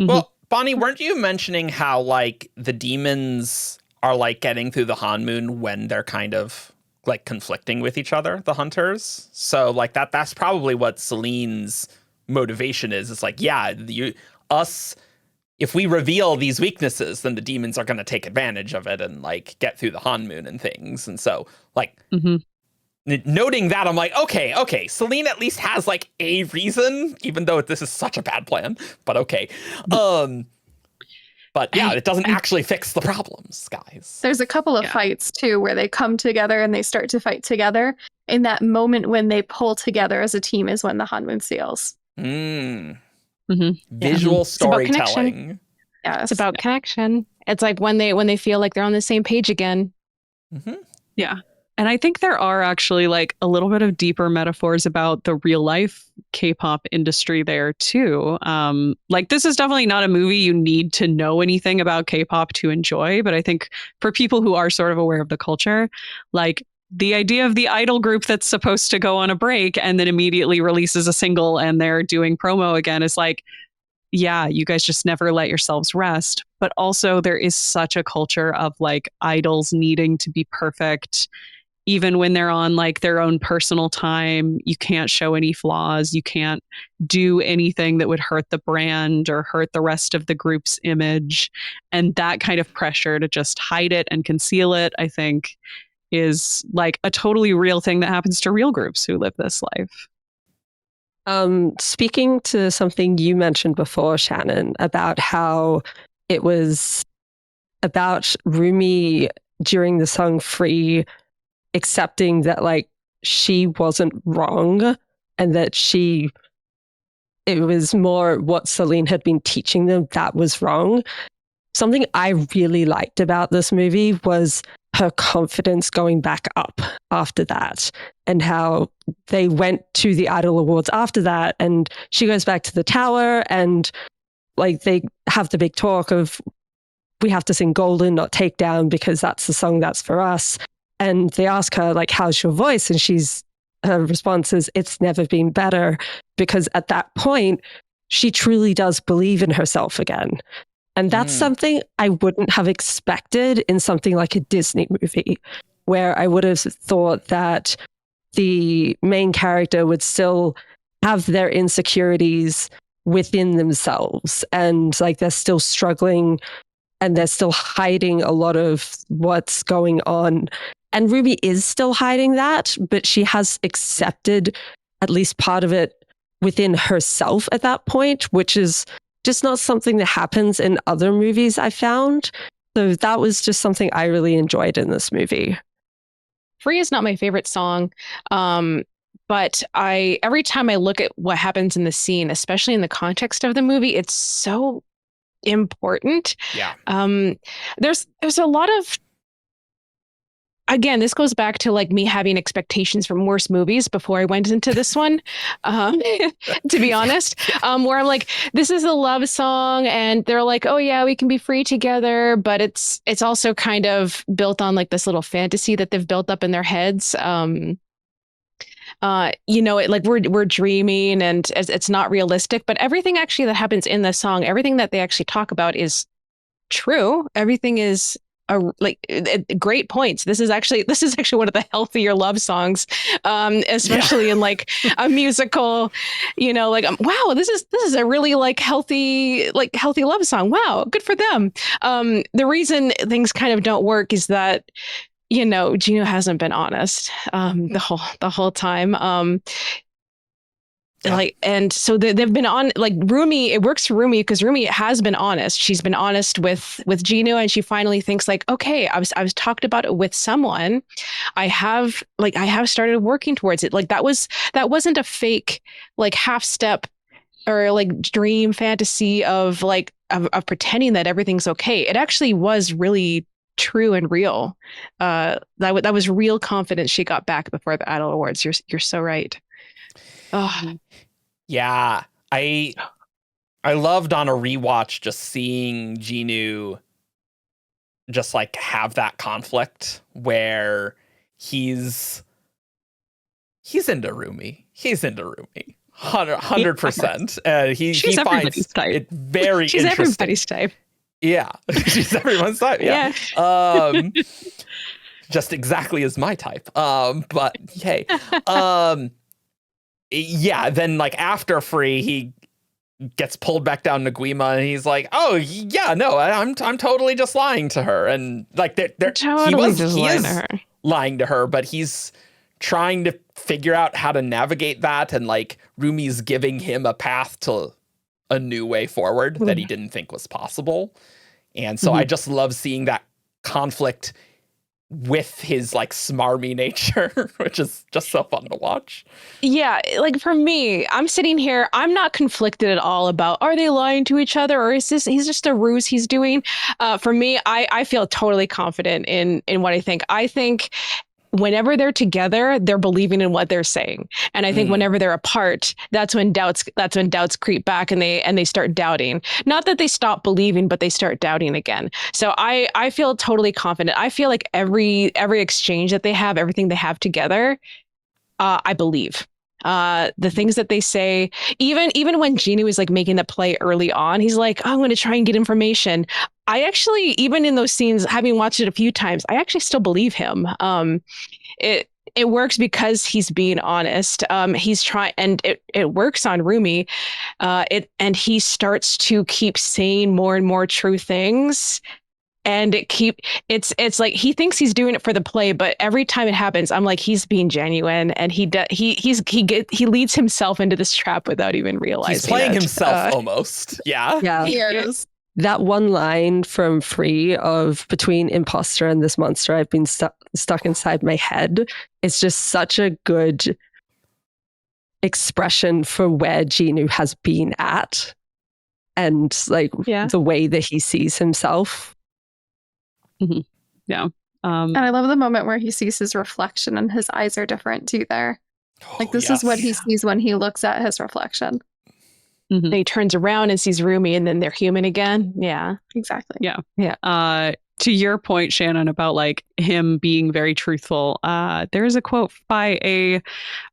Well, Bonnie, weren't you mentioning how like the demons are like getting through the Hanmoon when they're kind of like conflicting with each other, the hunters? So like that's probably what Celine's motivation is. It's like, if we reveal these weaknesses, then the demons are going to take advantage of it and like get through the Hanmoon and things. And so like noting that, I'm like, okay, Celine at least has like a reason, even though this is such a bad plan, but okay. But it doesn't actually fix the problems, guys. There's a couple of fights too where they come together and they start to fight together. In that moment when they pull together as a team is when the Hanmoon seals. Visual storytelling. Yeah, it's about connection. It's like when they feel like they're on the same page again. Yeah. And I think there are actually like a little bit of deeper metaphors about the real life K-pop industry there too. Like this is definitely not a movie you need to know anything about K-pop to enjoy, but I think for people who are sort of aware of the culture, like the idea of the idol group that's supposed to go on a break and then immediately releases a single and they're doing promo again is like, you guys just never let yourselves rest. But also there is such a culture of like idols needing to be perfect. Even when they're on like their own personal time, you can't show any flaws. You can't do anything that would hurt the brand or hurt the rest of the group's image. And that kind of pressure to just hide it and conceal it, I think, is like a totally real thing that happens to real groups who live this life. Speaking to something you mentioned before, Shannon, about how it was about Rumi during the song Free accepting that like she wasn't wrong and that it was more what Celine had been teaching them that was wrong. Something I really liked about this movie was her confidence going back up after that and how they went to the Idol Awards after that and she goes back to the tower and like they have the big talk of we have to sing Golden, not Takedown, because that's the song that's for us. And they ask her, like, how's your voice? And her response is, it's never been better. Because at that point, she truly does believe in herself again. And that's something I wouldn't have expected in something like a Disney movie, where I would have thought that the main character would still have their insecurities within themselves. And like they're still struggling and they're still hiding a lot of what's going on. And Ruby is still hiding that, but she has accepted at least part of it within herself at that point, which is just not something that happens in other movies I found. So that was just something I really enjoyed in this movie. Free is not my favorite song. But every time I look at what happens in the scene, especially in the context of the movie, it's so important. Yeah. There's a lot of, again, this goes back to like me having expectations from worse movies before I went into this one, to be honest, where I'm like, this is a love song and they're like, oh yeah, we can be free together. But it's also kind of built on like this little fantasy that they've built up in their heads. Like we're dreaming and it's not realistic, but everything actually that happens in the song, everything that they actually talk about is true. Everything is great points. This is actually one of the healthier love songs, especially in like a musical, wow, this is a really healthy love song. Wow. Good for them. The reason things kind of don't work is that, Jinu hasn't been honest the whole time. And so they've been on Rumi. It works for Rumi because Rumi has been honest. She's been honest with Jinu, and she finally thinks like, okay, I was talked about it with someone. I have started working towards it. Like that wasn't a fake half step or dream fantasy of pretending that everything's okay. It actually was really true and real. That was real confidence she got back before the Idol Awards. You're so right. Oh. Yeah, I loved on a rewatch just seeing Jinu just have that conflict where he's into Rumi. He's into Rumi. 100%. He finds type. it very She's interesting. Everybody's type. Yeah, she's everyone's type. Yeah. Just exactly as my type. But hey. Yeah, then after Free, he gets pulled back down to Guima, and he's like, "Oh yeah, no, I'm totally just lying to her." And lying to her, but he's trying to figure out how to navigate that, and Rumi's giving him a path to a new way forward that he didn't think was possible. And so I just love seeing that conflict with his smarmy nature, which is just so fun to watch. Yeah, for me, I'm sitting here, I'm not conflicted at all about are they lying to each other or is he's just a ruse he's doing. For me, I feel totally confident in what I think. I think whenever they're together, they're believing in what they're saying. And I think whenever they're apart, that's when doubts creep back and they start doubting. Not that they stop believing, but they start doubting again. So I feel totally confident. I feel like every exchange that they have, everything they have together, I believe. The things that they say, even when Jinu is making the play early on, he's like, oh, I'm going to try and get information. I actually, even in those scenes, having watched it a few times, I actually still believe him. It works because he's being honest. He's trying, and it works on Rumi. And he starts to keep saying more and more true things. And it's like he thinks he's doing it for the play, but every time it happens, I'm like, he's being genuine, and he leads himself into this trap without even realizing. He's playing himself almost. Yeah. He is. That one line from Free of between imposter and this monster I've been stuck inside my head. It's just such a good expression for where Jinu has been at, and the way that he sees himself. Mm-hmm. Yeah. And I love the moment where he sees his reflection and his eyes are different too there. This is what he sees when he looks at his reflection. Mm-hmm. And he turns around and sees Rumi and then they're human again. Yeah. Exactly. Yeah. To your point, Shannon, about him being very truthful, there is a quote by a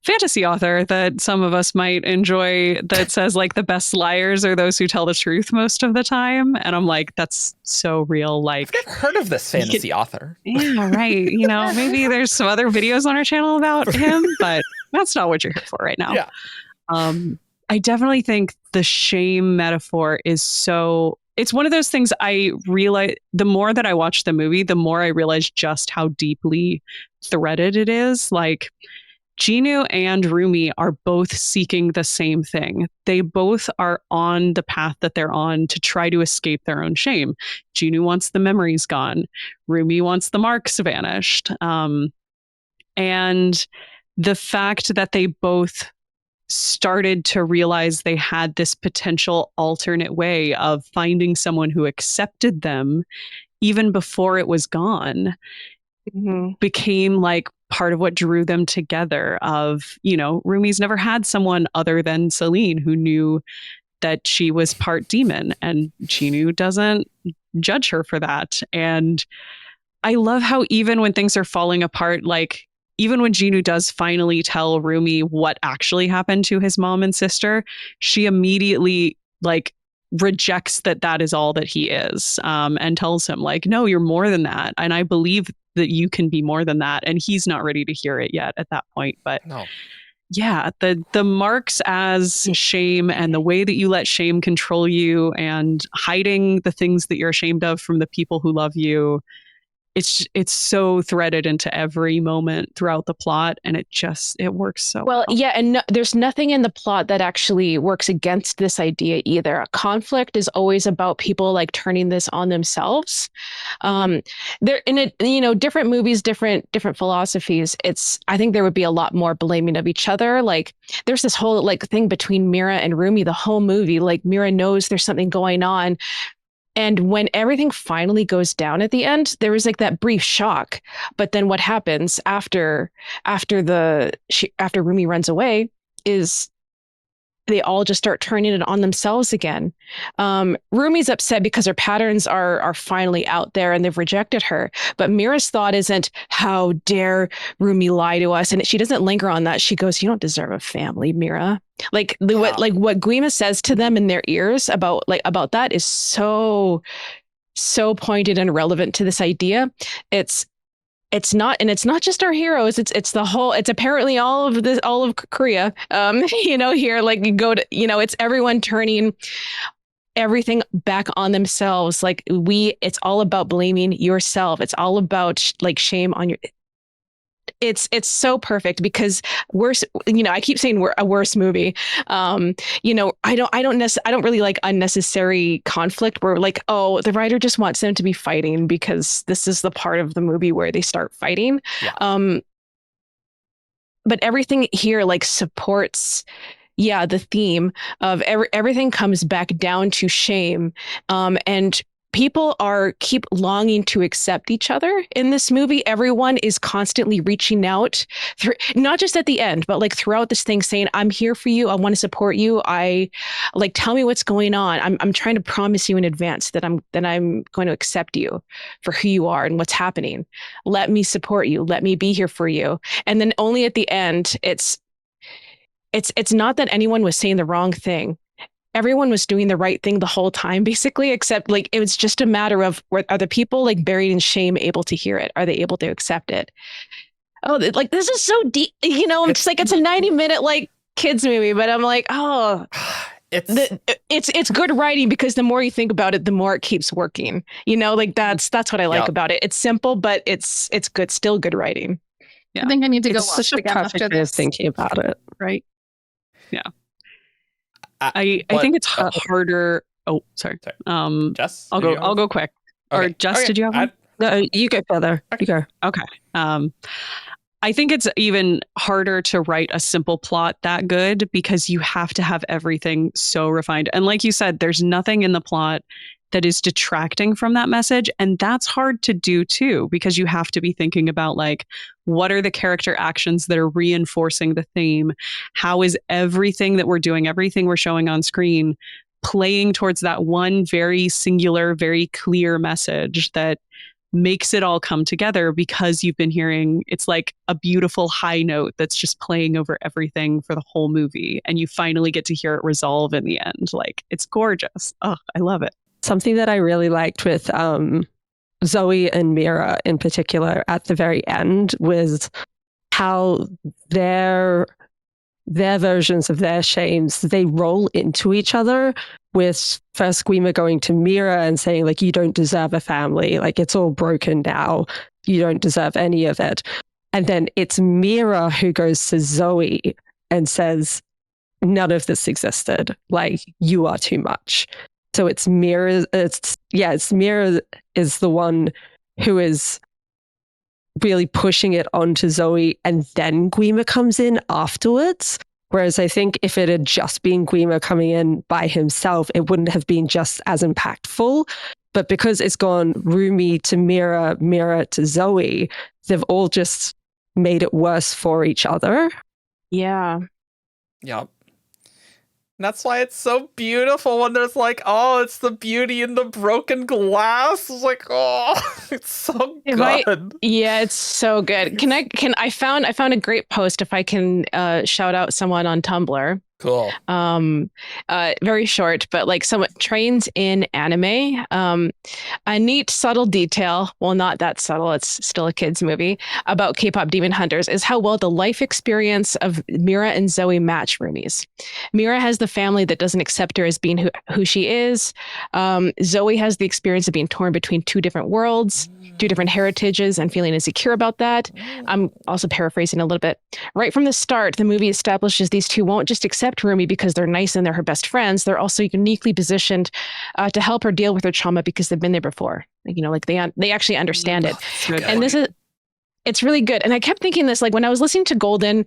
fantasy author that some of us might enjoy that says the best liars are those who tell the truth most of the time. And I'm like, that's so real. I've never heard of this fantasy author. Yeah, right. Maybe there's some other videos on our channel about him, but that's not what you're here for right now. Yeah. I definitely think the shame metaphor is so it's one of those things I realize the more that I watch the movie, the more I realize just how deeply threaded it is. Like, Jinu and Rumi are both seeking the same thing. They both are on the path that they're on to try to escape their own shame. Jinu wants the memories gone. Rumi wants the marks vanished. And the fact that they both started to realize they had this potential alternate way of finding someone who accepted them even before it was gone became like part of what drew them together. Of, you know, Rumi's never had someone other than Celine who knew that she was part demon, and Jinu doesn't judge her for that. And I love how even when things are falling apart, like even when Jinu does finally tell Rumi what actually happened to his mom and sister, she immediately like rejects that is all that he is, and tells him like, no, you're more than that. And I believe that you can be more than that. And he's not ready to hear it yet at that point. But no. Yeah, the marks as shame and the way that you let shame control you and hiding the things that you're ashamed of from the people who love you. It's so threaded into every moment throughout the plot, and it works so well. Yeah, and there's nothing in the plot that actually works against this idea either. A conflict is always about people like turning this on themselves. There in it, you know, different movies, different philosophies. I think there would be a lot more blaming of each other. Like there's this whole like thing between Mira and Rumi the whole movie. Like Mira knows there's something going on. And when everything finally goes down at the end, there was like that brief shock. But then what happens after Rumi runs away is they all just start turning it on themselves again. Rumi's upset because her patterns are finally out there and they've rejected her. But Mira's thought isn't, how dare Rumi lie to us? And she doesn't linger on that. She goes, you don't deserve a family, Mira. What Guima says to them in their ears about that is so pointed and relevant to this idea. It's not just our heroes. It's the whole. It's apparently all of Korea. You know, here like you go to, you know, it's everyone turning everything back on themselves. Like it's all about blaming yourself. It's all about like shame on your. It's so perfect because worse. You know, I keep saying we're a worse movie. You know, I don't really like unnecessary conflict where like, oh, the writer just wants them to be fighting because this is the part of the movie where they start fighting. Yeah. But everything here like supports, the theme of everything comes back down to shame, and people keep longing to accept each other in this movie. Everyone is constantly reaching out through, not just at the end, but like throughout this thing saying, I'm here for you. I want to support you. Tell me what's going on. I'm trying to promise you in advance that I'm going to accept you for who you are and what's happening. Let me support you. Let me be here for you. And then only at the end, it's not that anyone was saying the wrong thing. Everyone was doing the right thing the whole time, basically, except like it was just a matter of, are the people like buried in shame able to hear it? Are they able to accept it? Oh, like this is so deep, you know, it's like, it's a 90-minute like kids movie, but I'm like, oh, it's good writing because the more you think about it, the more it keeps working, you know, like that's what I like about it. It's simple, but it's good, still good writing. Yeah. I think I need to go watch it again after this. Thinking about it. Right. Yeah. I think it's harder. Oh, sorry. Jess, I'll go quick. Okay. Or Jess, did you have one? No, you go further. Okay. You go. Okay. I think it's even harder to write a simple plot that good because you have to have everything so refined. And like you said, there's nothing in the plot that is detracting from that message. And that's hard to do too, because you have to be thinking about like, what are the character actions that are reinforcing the theme? How is everything that we're doing, everything we're showing on screen, playing towards that one very singular, very clear message that makes it all come together? Because you've been hearing, it's like a beautiful high note that's just playing over everything for the whole movie. And you finally get to hear it resolve in the end. Like, it's gorgeous. Oh, I love it. Something that I really liked with Zoey and Mira in particular at the very end was how their their versions of their shames, they roll into each other, with first Guima going to Mira and saying, like, you don't deserve a family. Like, it's all broken now. You don't deserve any of it. And then it's Mira who goes to Zoey and says, none of this existed. Like, you are too much. So it's Mira. It's Mira is the one who is really pushing it onto Zoey, and then Guima comes in afterwards. Whereas I think if it had just been Guima coming in by himself, it wouldn't have been just as impactful. But because it's gone Rumi to Mira, Mira to Zoey, they've all just made it worse for each other. Yeah. Yep. That's why it's so beautiful when there's like, oh, it's the beauty in the broken glass. It's like, oh, it's so good. It's so good. I found a great post, if I can shout out someone on Tumblr. Cool. Very short, but like someone trains in anime. A neat, subtle detail, well, not that subtle, it's still a kid's movie, about K-pop Demon Hunters is how well the life experience of Mira and Zoey match Rumi's. Mira has the family that doesn't accept her as being who she is. Zoey has the experience of being torn between two different worlds, two different heritages, and feeling insecure about that. I'm also paraphrasing a little bit. Right from the start, the movie establishes these two won't just accept Rumi because they're nice and they're her best friends. They're also uniquely positioned to help her deal with her trauma because they've been there before. Like they actually understand it. And it's really good. And I kept thinking this, like when I was listening to Golden,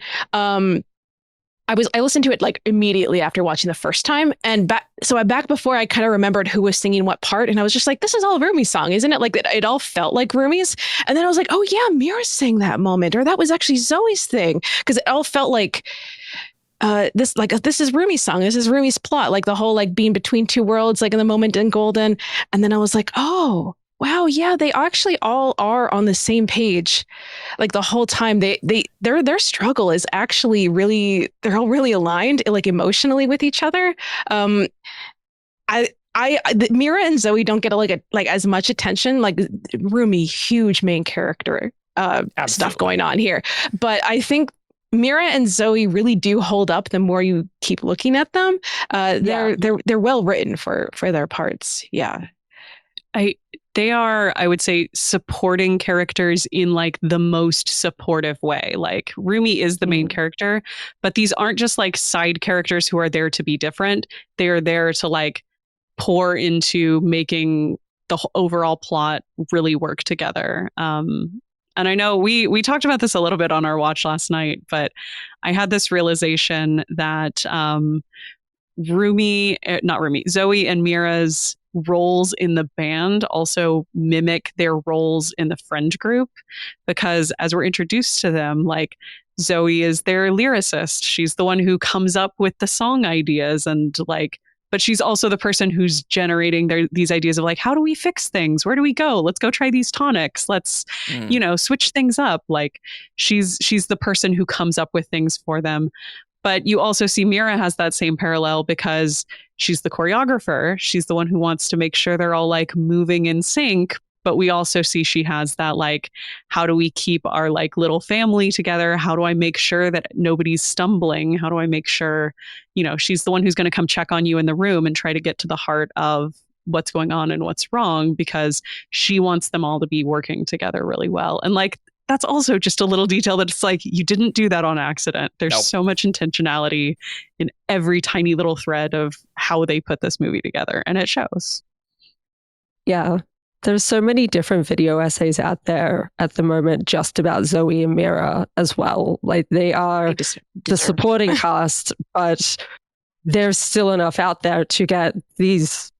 I listened to it like immediately after watching the first time, and back before I kind of remembered who was singing what part, and I was just like, this is all Rumi's song, isn't it? Like it all felt like Rumi's, and then I was like, oh yeah, Mira sang that moment, or that was actually Zoey's thing, because it all felt like this is Rumi's song, this is Rumi's plot, like the whole like being between two worlds, like in the moment in Golden, and then I was like, oh wow, yeah, they actually all are on the same page, like the whole time. Their struggle is actually they're all really aligned, like emotionally with each other. Mira and Zoey don't get like as much attention. Like Rumi, huge main character stuff going on here, but I think Mira and Zoey really do hold up the more you keep looking at them. They're well written for their parts. Yeah. They are, I would say, supporting characters in like the most supportive way. Like Rumi is the main character, but these aren't just like side characters who are there to be different. They are there to like pour into making the overall plot really work together. And I know we talked about this a little bit on our watch last night, but I had this realization that Zoey and Mira's roles in the band also mimic their roles in the friend group, because as we're introduced to them, like Zoey is their lyricist. She's the one who comes up with the song ideas, and like, but she's also the person who's generating these ideas of like, how do we fix things? Where do we go? Let's go try these tonics. Let's, switch things up. Like she's the person who comes up with things for them. But you also see Mira has that same parallel because she's the choreographer. She's the one who wants to make sure they're all like moving in sync. But we also see she has that like, how do we keep our like little family together? How do I make sure that nobody's stumbling? How do I make sure, she's the one who's going to come check on you in the room and try to get to the heart of what's going on and what's wrong, because she wants them all to be working together really well. And like, that's also just a little detail that it's like, you didn't do that on accident. There's so much intentionality in every tiny little thread of how they put this movie together, and it shows. Yeah. There's so many different video essays out there at the moment just about Zoey and Mira as well. Like they are the supporting cast, but there's still enough out there to get these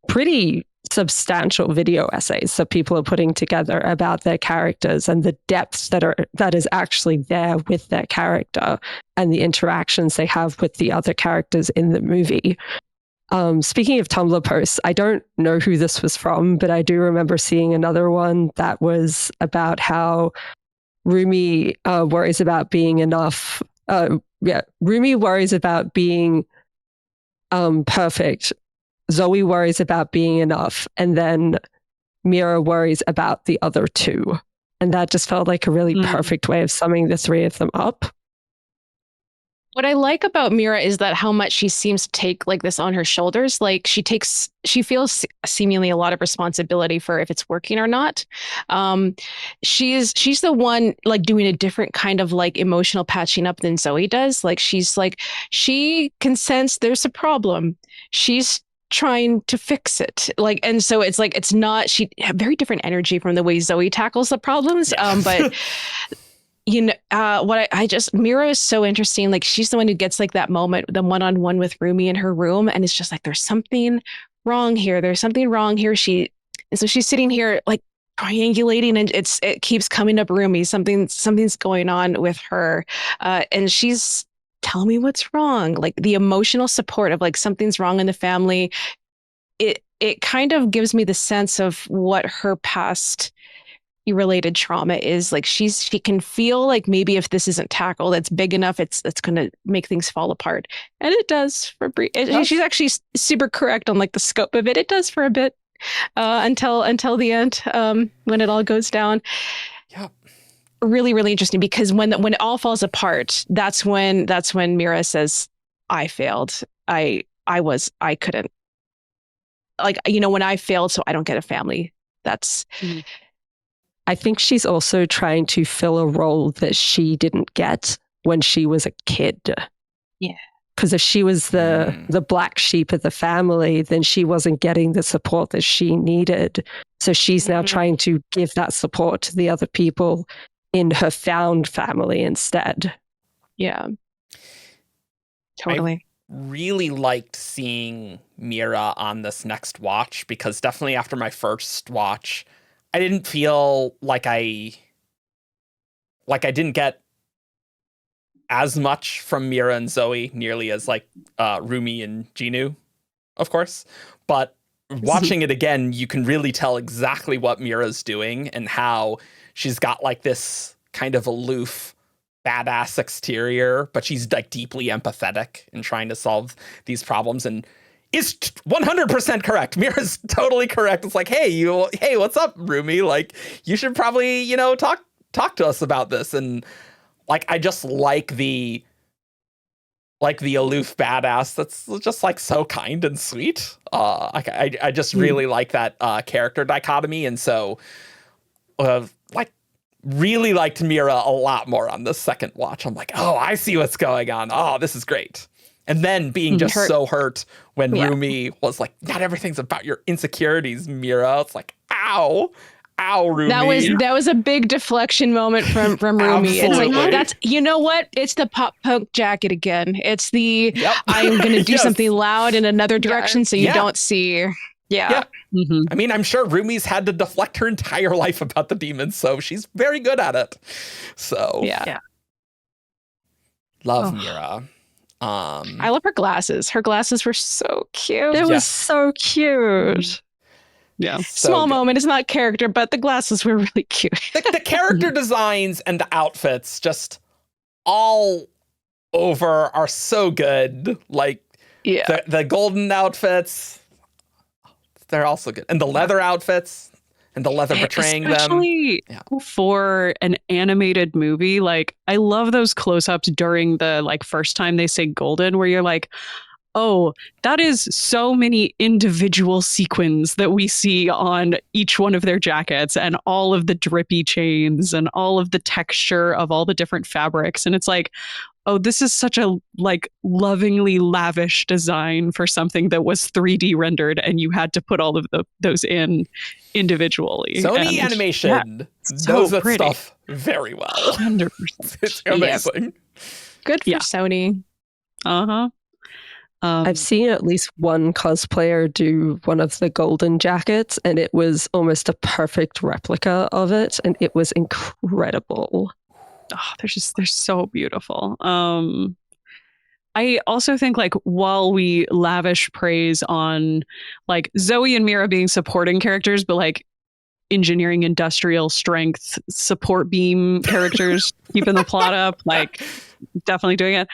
pretty substantial video essays that people are putting together about their characters and the depth that is actually there with their character and the interactions they have with the other characters in the movie. Speaking of Tumblr posts, I don't know who this was from, but I do remember seeing another one that was about how Rumi worries about being enough. Rumi worries about being perfect. Zoey worries about being enough. And then Mira worries about the other two. And that just felt like a really perfect way of summing the three of them up. What I like about Mira is that how much she seems to take like this on her shoulders. Like she feels seemingly a lot of responsibility for if it's working or not. She's the one like doing a different kind of like emotional patching up than Zoey does. Like she can sense there's a problem. She's trying to fix it. Like, and so it's like, it's not, she have very different energy from the way Zoey tackles the problems. Yeah. But Mira is so interesting. Like she's the one who gets like that moment, the one-on-one with Rumi in her room. And it's just like, there's something wrong here. There's something wrong here. And so she's sitting here like triangulating and it keeps coming up Rumi. Something's going on with her. And she's telling me what's wrong. Like the emotional support of like, something's wrong in the family. It kind of gives me the sense of what her past related trauma is. Like she can feel like maybe if this isn't tackled, it's big enough, it's going to make things fall apart. And it does for she's actually super correct on like the scope of it. It does for a bit until the end when it all goes down. Yeah. Really, really interesting because when it all falls apart, that's when Mira says, I failed. I couldn't, like, when I failed, so I don't get a family. That's I think she's also trying to fill a role that she didn't get when she was a kid. Yeah. Because if she was the black sheep of the family, then she wasn't getting the support that she needed. So she's now trying to give that support to the other people in her found family instead. Yeah. Totally. I really liked seeing Mira on this next watch because definitely after my first watch, I didn't feel like I didn't get as much from Mira and Zoey nearly as like Rumi and Jinu, of course. But watching it again, you can really tell exactly what Mira's doing and how she's got like this kind of aloof, badass exterior, but she's like deeply empathetic and trying to solve these problems and is 100% correct. Mira's totally correct. It's like, hey, what's up, Rumi? Like, you should probably, talk to us about this. And like, I just like the aloof badass that's just like so kind and sweet. I just really like that character dichotomy. And so really liked Mira a lot more on the second watch. I'm like, oh, I see what's going on. Oh, this is great. And then being just so hurt when Rumi was like, not everything's about your insecurities, Mira. It's like, ow, Rumi. That was a big deflection moment from Rumi. It's like, that's, you know what? It's the pop punk jacket again. It's the, I'm going to do something loud in another direction so you don't see. Yeah. Mm-hmm. I mean, I'm sure Rumi's had to deflect her entire life about the demons, so she's very good at it. So, love Mira. I love her glasses. Her glasses were so cute. It was so cute. Yeah. So Small good. moment. It's not character, but the glasses were really cute. The character designs and the outfits just all over are so good. Like the golden outfits, they're also good. And the leather outfits and the leather betraying Especially for an animated movie. Like, I love those close-ups during the like first time they say golden, where you're like, oh, that is so many individual sequins that we see on each one of their jackets and all of the drippy chains and all of the texture of all the different fabrics. And it's like, oh, this is such a like lovingly lavish design for something that was 3D rendered and you had to put all of those in individually. Sony Animation knows that stuff very well. 100%. It's amazing. Good for Sony. Uh-huh. I've seen at least one cosplayer do one of the golden jackets, and it was almost a perfect replica of it, and it was incredible. Oh, they're so beautiful. I also think like while we lavish praise on like Zoey and Mira being supporting characters, but like engineering industrial strength support beam characters keeping the plot up, like definitely doing it.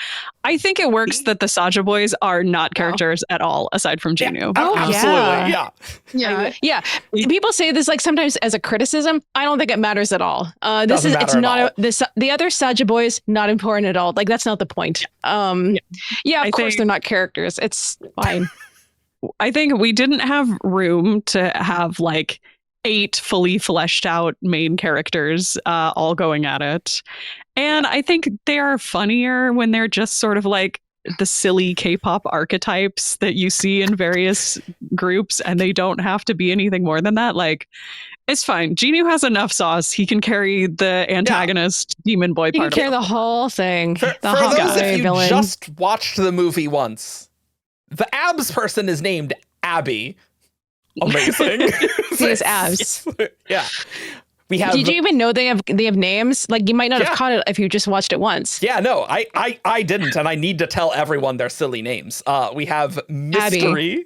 I think it works that the Saja boys are not characters at all aside from Jinu. Absolutely. Yeah. People say this like sometimes as a criticism. I don't think it matters at all. The other Saja boys not important at all. Like that's not the point. Of course they're not characters. It's fine. I think we didn't have room to have like 8 fully fleshed out main characters all going at it. And I think they are funnier when they're just sort of like the silly K-pop archetypes that you see in various groups, and they don't have to be anything more than that. Like, it's fine. Jinu has enough sauce. He can carry the antagonist demon boy part. He can carry the whole thing. For those of you who just watched the movie once, the abs person is named Abby. Amazing. He has abs. Yeah. Did you even know they have names? Like you might not have caught it if you just watched it once. Yeah, no, I didn't, and I need to tell everyone their silly names. We have Mystery.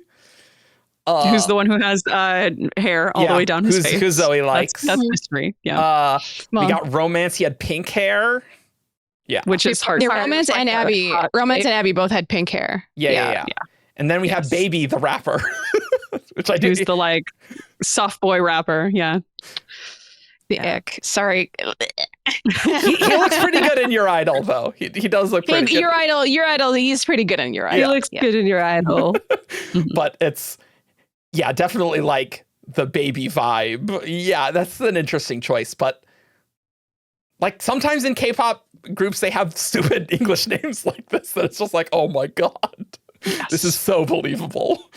Who's the one who has hair all the way down his face? Who Zoey likes. That's Mystery. Yeah. We got Romance. He had pink hair. Yeah. Which is hard. Romance and Abby. Romance and Abby both had pink hair. Yeah. And then we have Baby the rapper. Which I do. Who's the like soft boy rapper. Yeah. The ick. Sorry. he looks pretty good in Your Idol, though. He does look pretty good. Your Idol, he's pretty good in Your Idol. He looks good in Your Idol. But it's, definitely like the Baby vibe. Yeah, that's an interesting choice. But like sometimes in K-pop groups, they have stupid English names like this that it's just like, oh my God, this is so believable.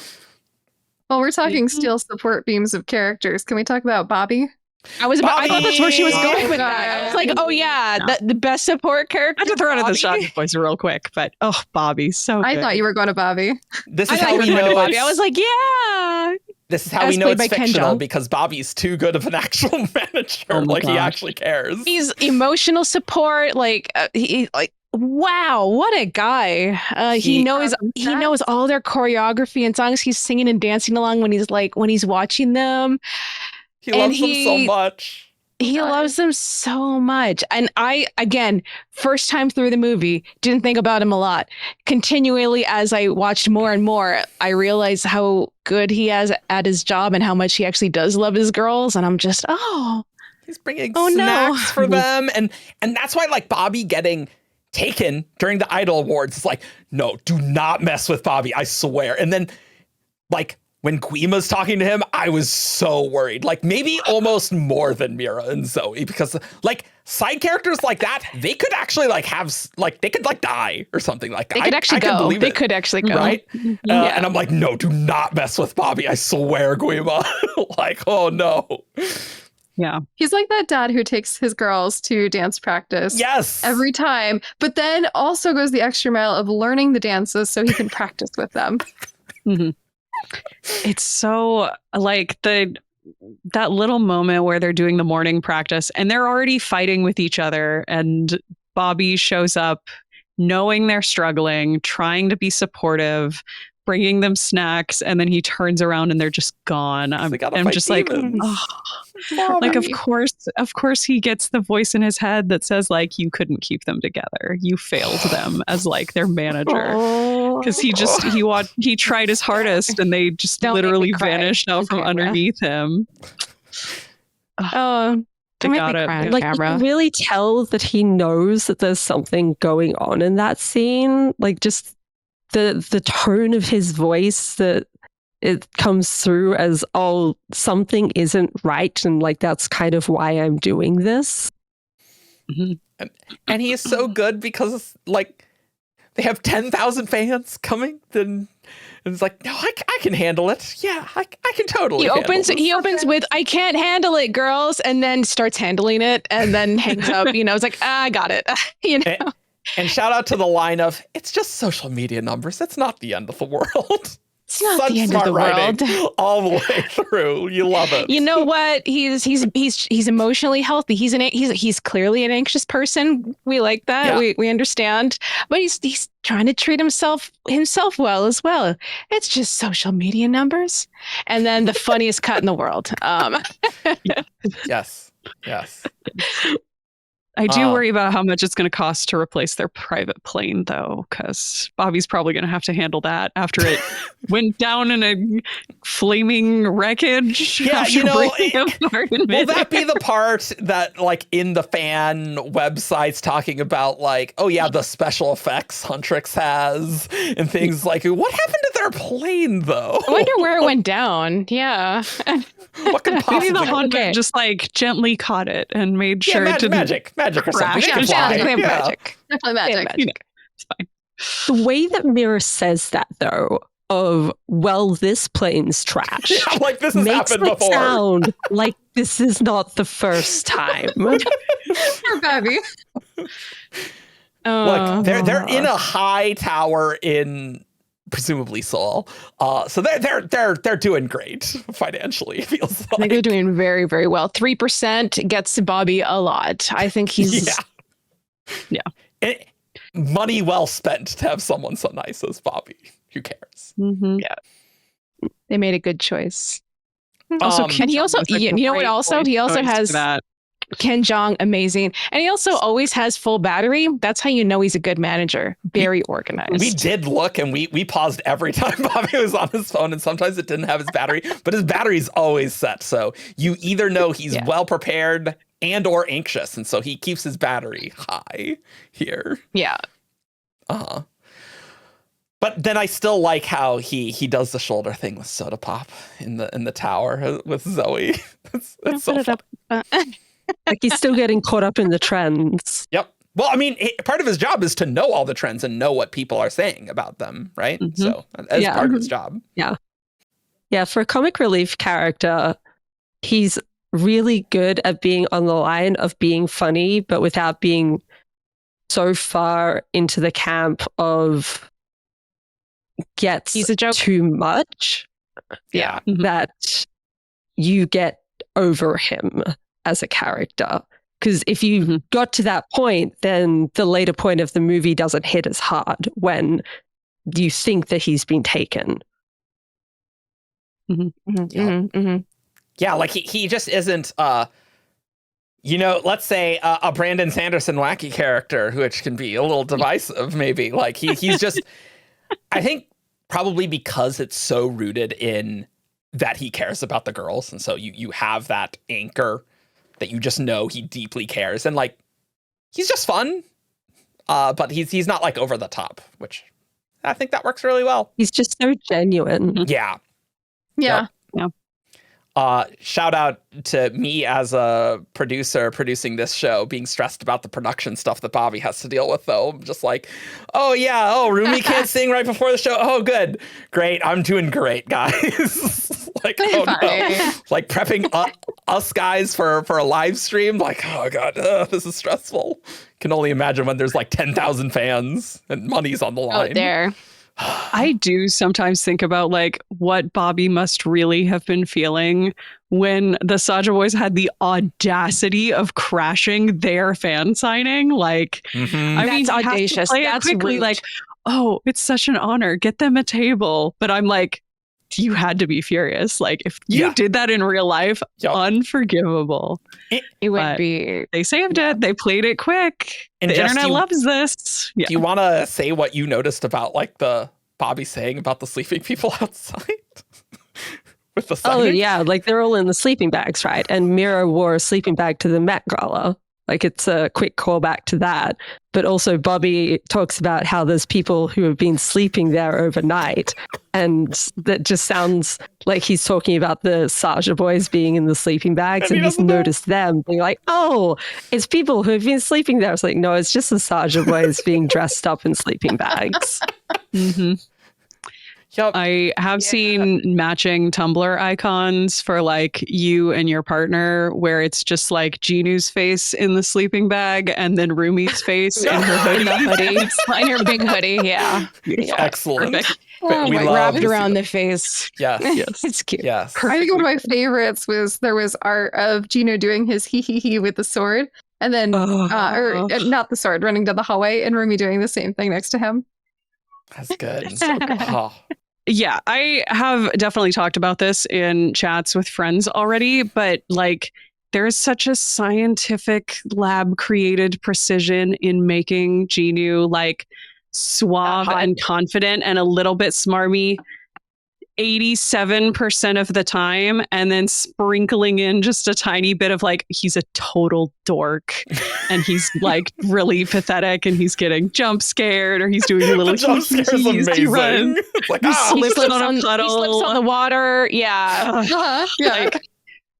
Well, we're talking steel support beams of characters. Can we talk about Bobby? I thought that's where she was going with that. I was like, oh yeah, the best support character. I had to throw out the Saja boys real quick, but Bobby, so good. I thought you were going to Bobby. This is how we know Bobby. I was like, yeah. This is how we know it's fictional because Bobby's too good of an actual manager. He actually cares. He's emotional support. Wow, what a guy! He knows all their choreography and songs. He's singing and dancing along when he's watching them. He loves them so much. He loves them so much. And I, again, first time through the movie, didn't think about him a lot. Continually, as I watched more and more, I realized how good he is at his job and how much he actually does love his girls. And I'm just, he's bringing snacks for them. And that's why like Bobby getting taken during the Idol Awards, it's like, no, do not mess with Bobby, I swear. And then like when Guima's talking to him, I was so worried. Like maybe almost more than Mira and Zoey, because like side characters like that, they could actually like have like they could like die or something like that. They could actually go. They could actually go. Right? And I'm like, no, do not mess with Bobby. I swear, Guima. Like, oh no. Yeah. He's like that dad who takes his girls to dance practice. Yes. Every time. But then also goes the extra mile of learning the dances so he can practice with them. Mm-hmm. It's so like that little moment where they're doing the morning practice and they're already fighting with each other, and Bobby shows up knowing they're struggling, trying to be supportive, bringing them snacks, and then he turns around and they're just gone. I'm just demons. Like, of course he gets the voice in his head that says like, you couldn't keep them together. You failed them as like their manager. Because he tried his hardest and they just literally vanished out from underneath him. Oh, they got it. Like, you can really tell that he knows that there's something going on in that scene. Like, just the tone of his voice, that it comes through as, oh, something isn't right, and like that's kind of why I'm doing this. Mm-hmm. And he is so good because like they have 10,000 fans coming, then it's like, no, I can handle it. Yeah, I can totally. He opens with, "I can't handle it, girls," and then starts handling it, and then hangs up. It's like, I got it. And shout out to the line of, "It's just social media numbers. It's not the end of the world." It's not such the end of smart the writing world. all the way through. You love it. You know what? He's emotionally healthy. He's clearly an anxious person. We like that. Yeah. We understand. But he's trying to treat himself well as well. It's just social media numbers. And then the funniest cut in the world. Yes. I do worry about how much it's going to cost to replace their private plane, though, because Bobby's probably going to have to handle that after it went down in a flaming wreckage. Yeah, after breaking apart in will that midair. be the part that, like, in the fan websites talking about, like, oh yeah, the special effects Huntrix has and things like, what happened to their plane though? I wonder where it went down. Yeah. What could possibly Maybe the Honda Okay. just like gently caught it and made yeah, sure it didn't magic or something. crash. It could Yeah, fly. Definitely Yeah. magic. Definitely magic. You know, it's fine. The way that Mira says that, though, of, well, this plane's trash, Yeah, like this has makes happened it before. sound like this is not the first time. Poor Bobby. Look, they're in a high tower in presumably Seoul. So they're doing great financially, it feels I think like. they're doing very, very well. 3% gets Bobby a lot. I think he's Money well spent to have someone so nice as Bobby. Who cares? Mhm. they made a good choice. Also, Um, Kim and he Jong also, was a you know what? great Also, voice he also choice for has that. Ken Jeong, amazing, and he also always has full battery. That's how you know he's a good manager. Very organized. We did look and we paused every time Bobby was on his phone, and sometimes it didn't have his battery, but his battery's always set. So you either know he's Yeah. well prepared and or anxious, and so he keeps his battery high here. Yeah. Uh-huh. But then I still like how he does the shoulder thing with Soda Pop in the tower with Zoey. That's so fun. Like he's still getting caught up in the trends. Yep. Well, I mean, part of his job is to know all the trends and know what people are saying about them, right? Mhm. So as Yeah. part of his job. Yeah, for a comic relief character, he's really good at being on the line of being funny, but without being so far into the camp of gets He's a joke. too much Yeah. that you get over him as a character. Because if you got to that point, then the later point of the movie doesn't hit as hard when you think that he's been taken. Yeah, like he just isn't let's say a Brandon Sanderson wacky character, which can be a little divisive maybe. Like he's just I think probably because it's so rooted in that he cares about the girls, and so you have that anchor that you just know he deeply cares, and like he's just fun. But he's not like over the top, which I think that works really well. He's just so genuine. Yeah. Yeah. Shout out to me as a producer producing this show, being stressed about the production stuff that Bobby has to deal with, though. I'm just like, oh, yeah. Oh, Rumi can't sing right before the show. Oh, good. Great. I'm doing great, guys. Like, oh, no. Like prepping us guys for a live stream. Like, oh, God, this is stressful. Can only imagine when there's like 10,000 fans and money's on the line. Out there. I do sometimes think about like what Bobby must really have been feeling when the Saja boys had the audacity of crashing their fan signing. Like, Mhm. I mean, That's you have to audacious. play it That's quickly. rude. Like, oh, it's such an honor. Get them a table. But I'm like, you had to be furious. Like, if you Yeah. did that in real life, Yep. It unforgivable. would But be. They saved it. They played it quick. And the Jess, internet do you- loves this. Yeah. Do you want to say what you noticed about like the Bobby saying about the sleeping people outside with the Oh, signing? yeah. Like they're all in the sleeping bags, right? And Mira wore a sleeping bag to the Met Gala. Like it's a quick callback to that. But also, Bobby talks about how there's people who have been sleeping there overnight. And that just sounds like he's talking about the Saja boys being in the sleeping bags. And he And he's doesn't know. noticed them being like, oh, it's people who have been sleeping there. It's like, no, it's just the Saja boys being dressed up in sleeping bags. Mm-hmm. Yep. I have seen matching Tumblr icons for like you and your partner where it's just like Jinu's face in the sleeping bag and then Rumi's face in her hoodie. In her big hoodie. Yeah. Excellent. Oh, We my, love wrapped to see around that. the face. Yes. It's cute. Yes. I think one of my favorites was there was art of Jinu doing his hee with the sword, and then or not the sword, running down the hallway, and Rumi doing the same thing next to him. That's good. So good. Oh. Yeah, I have definitely talked about this in chats with friends already, but like there is such a scientific lab created precision in making Jinu like suave and confident and a little bit smarmy 87% of the time, and then sprinkling in just a tiny bit of like he's a total dork and he's like really pathetic and he's getting jump scared or he's doing a little The jump scare is amazing. It's like, He slips slips on a puddle. He slips on the water. Yeah. Like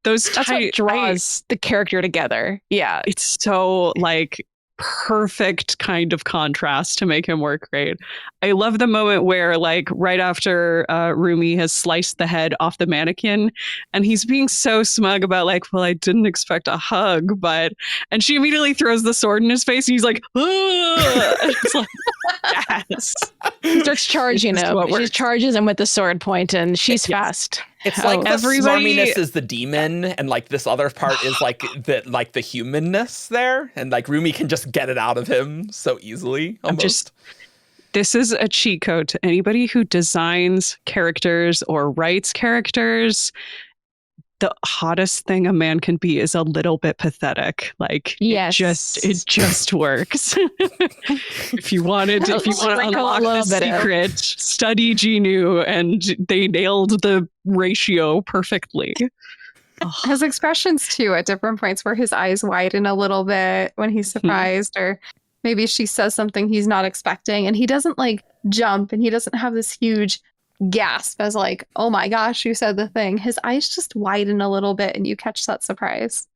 those That's what draws the character together. Yeah. It's so like perfect kind of contrast to make him work great. I love the moment where like right after Rumi has sliced the head off the mannequin and he's being so smug about like, well, I didn't expect a hug, but, and she immediately throws the sword in his face and he's like, it's like, yes. He starts charging him. She charges him with the sword point and she's fast. It's like the smarminess is the demon, and like this other part is like the humanness there, and like Rumi can just get it out of him so easily. Almost. This is a cheat code to anybody who designs characters or writes characters. The hottest thing a man can be is a little bit pathetic. Like it just works. if you want to unlock the secret, study Jinu, and they nailed the ratio perfectly. His expressions too at different points where his eyes widen a little bit when he's surprised, or maybe she says something he's not expecting and he doesn't like jump and he doesn't have this huge gasp as like, oh my gosh, you said the thing. His eyes just widen a little bit and you catch that surprise.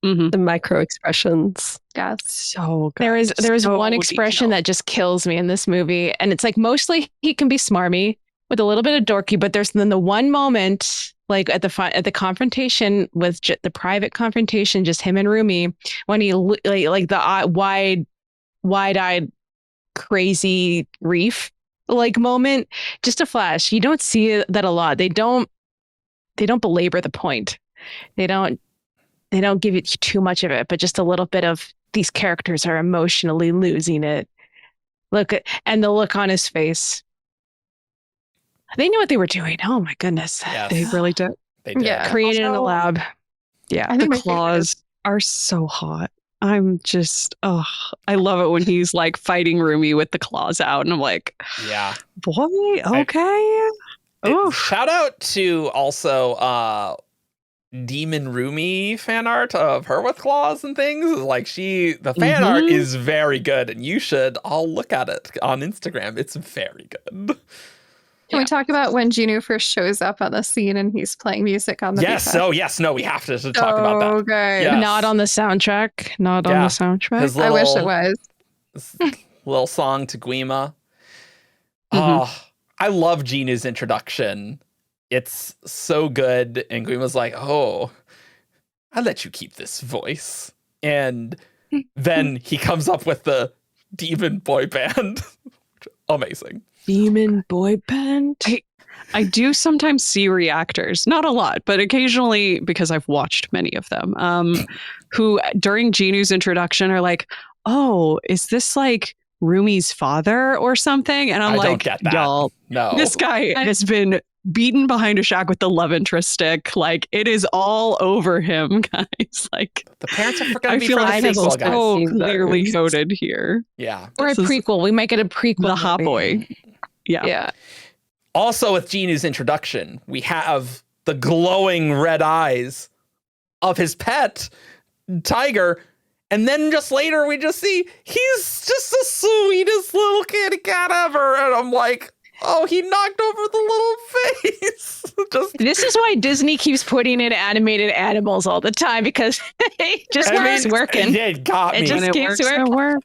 The micro expressions. Yes. So good. There is so one expression that just kills me in this movie. And it's like mostly he can be smarmy with a little bit of dorky, but there's then the one moment like at the confrontation with the private confrontation, just him and Rumi, when he like the wide-eyed crazy reef like moment, just a flash. You don't see that a lot. They don't belabor the point. They don't give it too much of it, but just a little bit of these characters are emotionally losing it. And the look on his face. They knew what they were doing. Oh my goodness. Yes. They really did. They did. Yeah. Created in the lab. Yeah. The claws are so hot. I'm just, I love it when he's like fighting Rumi with the claws out. And I'm like, yeah, boy, okay. Shout out to also Demon Rumi fan art of her with claws and things. Like the fan art is very good, and you should all look at it on Instagram. It's very good. Can we talk about when Jinu first shows up on the scene and he's playing music on the no, we have to talk about that. Okay. Yes. Not on the soundtrack. Not on the soundtrack. I wish it was. Little song to Guima. Oh, I love Jinu's introduction. It's so good. And Guima's like, oh, I let you keep this voice. And then he comes up with the demon boy band. Amazing. Demon boy band. I do sometimes see reactors, not a lot, but occasionally, because I've watched many of them, who during Jinu's introduction are like, oh, is this like Rumi's father or something? And I'm like, y'all, no, this guy has been beaten behind a shack with the love interest stick. Like it is all over him, guys. Like the parents are going to be for the sequel, guys. So clearly coded here. Yeah. Or a prequel. We might get a prequel. The hot boy. Yeah. Also, with Jinu's introduction, we have the glowing red eyes of his pet, Tiger. And then just later, we just see he's just the sweetest little kitty cat ever. And I'm like, Oh, he knocked over the little face. This is why Disney keeps putting in animated animals all the time, because it just keeps working. It got me. It just keeps working.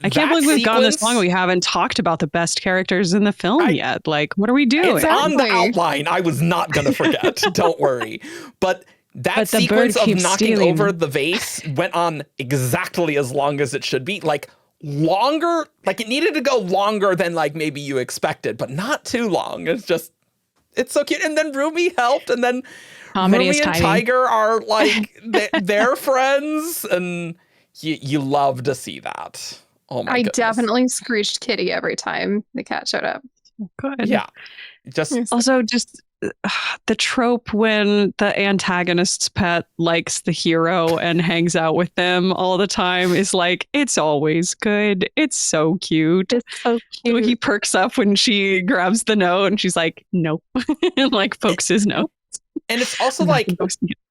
I can't believe we've gone this long and we haven't talked about the best characters in the film yet. Like, what are we doing? It's on the outline. I was not going to forget. Don't worry. But that sequence of knocking over the vase went on exactly as long as it should be. Like, longer, like it needed to go longer than like maybe you expected, but not too long. It's so cute. And then Rumi helped, and then Rumi and Tiger are like they're friends, and you love to see that. Oh my goodness. I definitely screeched Kitty every time the cat showed up. Good. Yeah. Also just the trope when the antagonist's pet likes the hero and hangs out with them all the time is like, it's always good. It's so cute. It's so cute. He perks up when she grabs the note and she's like, nope, and like pokes his nose. And it's also like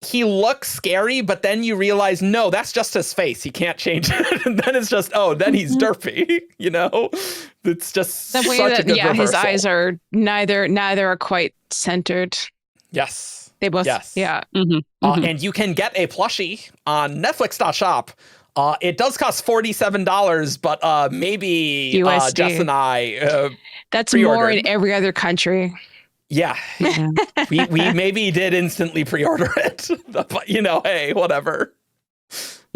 he looks scary, but then you realize, no, that's just his face. He can't change it. And then it's just, then he's derpy. You know, it's just the way such a good reversal. His eyes are neither are quite centered. Yes, they both. Yes, yeah. And you can get a plushie on Netflix.shop. It does cost $47, but maybe Jess and I. That's pre-ordered. More in every other country. Yeah. we maybe did instantly pre-order it, but hey, whatever.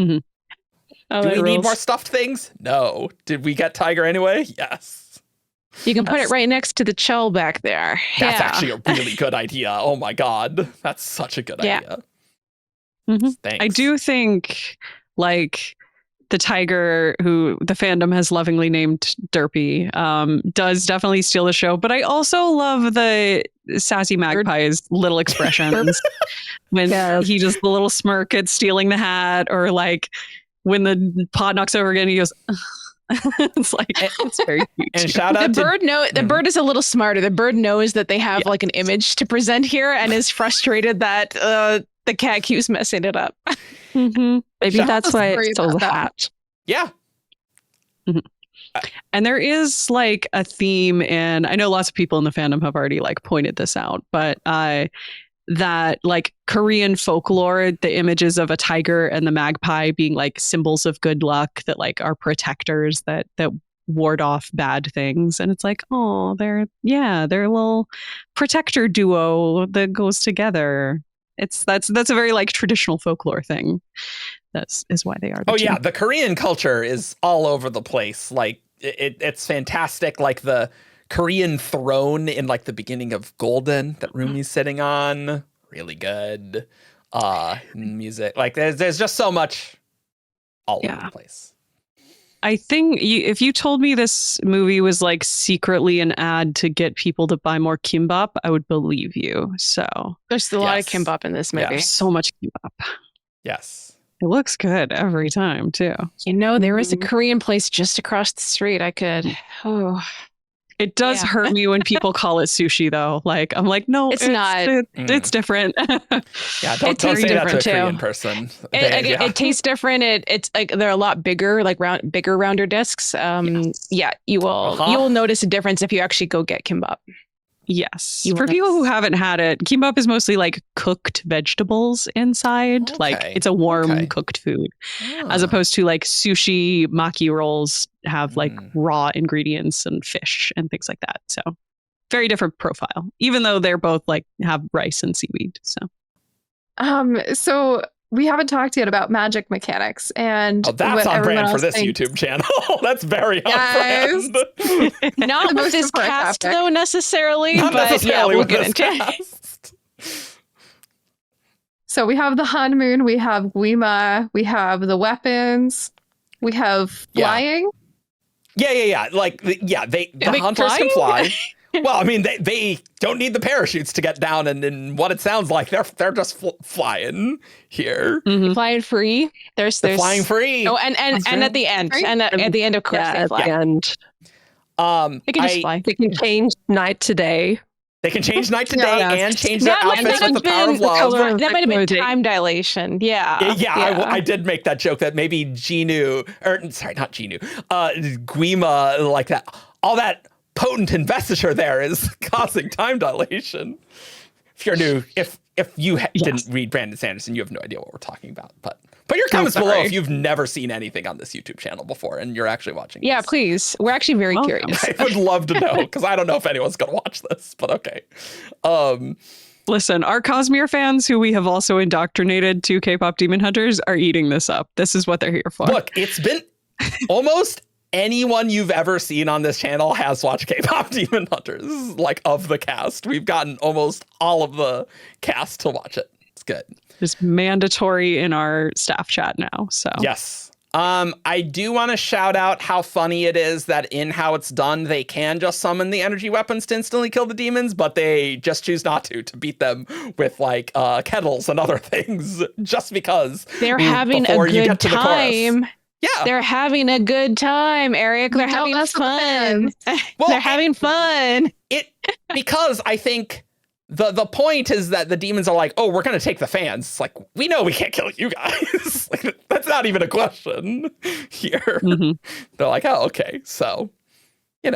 Mm-hmm. Do we need more stuffed things? No. Did we get Tiger anyway? Yes. You can put it right next to the Chell back there. That's actually a really good idea. Oh my God. That's such a good idea. Mm-hmm. Thanks. I do think like the tiger, who the fandom has lovingly named Derpy, does definitely steal the show. But I also love the sassy magpie's little expressions when he does the little smirk at stealing the hat, or like when the pod knocks over again, he goes. It's like it's very cute. And shout out the bird is a little smarter. The bird knows that they have like an image to present here and is frustrated that the cat keeps messing it up. Mm-hmm. Maybe that's why it stole the hat. Yeah. Mm-hmm. And there is like a theme, and I know lots of people in the fandom have already like pointed this out, but that like Korean folklore, the images of a tiger and the magpie being like symbols of good luck that like are protectors that ward off bad things. And it's like, oh, they're a little protector duo that goes together. That's a very like traditional folklore thing. Is why they are. Yeah, the Korean culture is all over the place. Like it's fantastic. Like the Korean throne in like the beginning of Golden that Rumi's sitting on, really good. Music, like there's just so much all over the place. I think if you told me this movie was like secretly an ad to get people to buy more kimbap, I would believe you. So there's a lot of kimbap in this movie. There's so much kimbap. Yes. It looks good every time too. There is a Korean place just across the street. I could. It does hurt me when people call it sushi, though. Like I'm like, no, it's not. It's different. Yeah, don't say that to a Korean person. It tastes different. It's like they're a lot bigger, like bigger, rounder discs. Yeah, you will notice a difference if you actually go get kimbap. Yes. For people who haven't had it, kimbap is mostly like cooked vegetables inside. Okay. Like it's a warm cooked food, as opposed to like sushi, maki rolls have like raw ingredients and fish and things like that. So very different profile, even though they're both like have rice and seaweed. So we haven't talked yet about magic mechanics, and that's on brand for this YouTube channel. That's very on brand. Not with this cast though necessarily, but we'll get into it. So we have the Hanmoon, we have Guima, we have the weapons, we have flying. Yeah. Like the hunters can fly. Well, I mean, they don't need the parachutes to get down, and what it sounds like, they're just flying here, flying free. They're flying free. Oh, and at the end, at the end, of course, they fly. At the end. They can just fly. They can change night to day. They can change night to day and change their outfits with the power of love. That might have been time dilation. Yeah. I did make that joke that maybe Jinu, or sorry, not Jinu, Guima, like that, all that potent investiture there is causing time dilation. If you're new, if you didn't read Brandon Sanderson, you have no idea what we're talking about. But put your comments below if you've never seen anything on this YouTube channel before and you're actually watching. Yeah, this. please. We're actually very curious. I would love to know because I don't know if anyone's gonna watch this, but okay. Listen, our Cosmere fans who we have also indoctrinated to K-pop Demon Hunters are eating this up. This is what they're here for. Look, it's been almost anyone you've ever seen on this channel has watched K-pop Demon Hunters, like of the cast. We've gotten almost all of the cast to watch it. It's good. It's mandatory in our staff chat now. So yes. I do want to shout out how funny it is that in how it's done, they can just summon the energy weapons to instantly kill the demons, but they just choose not to beat them with like kettles and other things just because they're having a good time. Yeah. They're having a good time, Eric. They're having fun. Well, they're having fun. Because I think the point is that the demons are like, oh, we're going to take the fans. It's like, we know we can't kill you guys. Like, that's not even a question here. Mm-hmm. They're like, oh, okay. So, we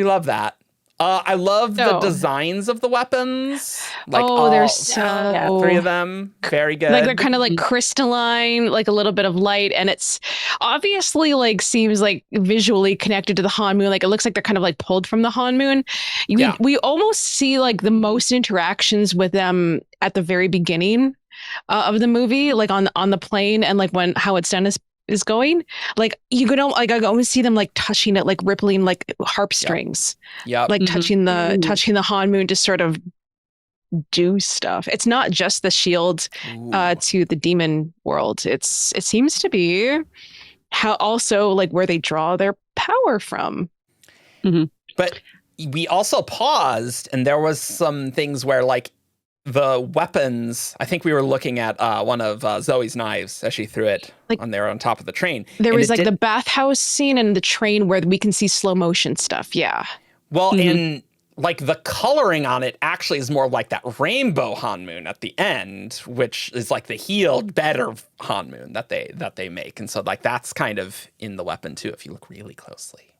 love that. I love the designs of the weapons. Like, they're so 3 of them. Very good. Like they're kind of like crystalline, like a little bit of light, and it's obviously like seems like visually connected to the Han Moon. Like it looks like they're kind of like pulled from the Han Moon. We almost see like the most interactions with them at the very beginning of the movie, like on the plane, and like when how it's done is going, like you could like I almost see them like touching it, like rippling like harp strings, like touching the Han Moon to sort of do stuff. It's not just the shield to the demon world. It seems to be how also like where they draw their power from. Mm-hmm. But we also paused, and there was some things where like the weapons, I think we were looking at one of Zoe's knives as she threw it on top of the train. There was like the bathhouse scene and the train where we can see slow motion stuff. Yeah. Well, and like the coloring on it actually is more like that rainbow Han Moon at the end, which is like the healed, better Han Moon that they make. And so like that's kind of in the weapon too, if you look really closely.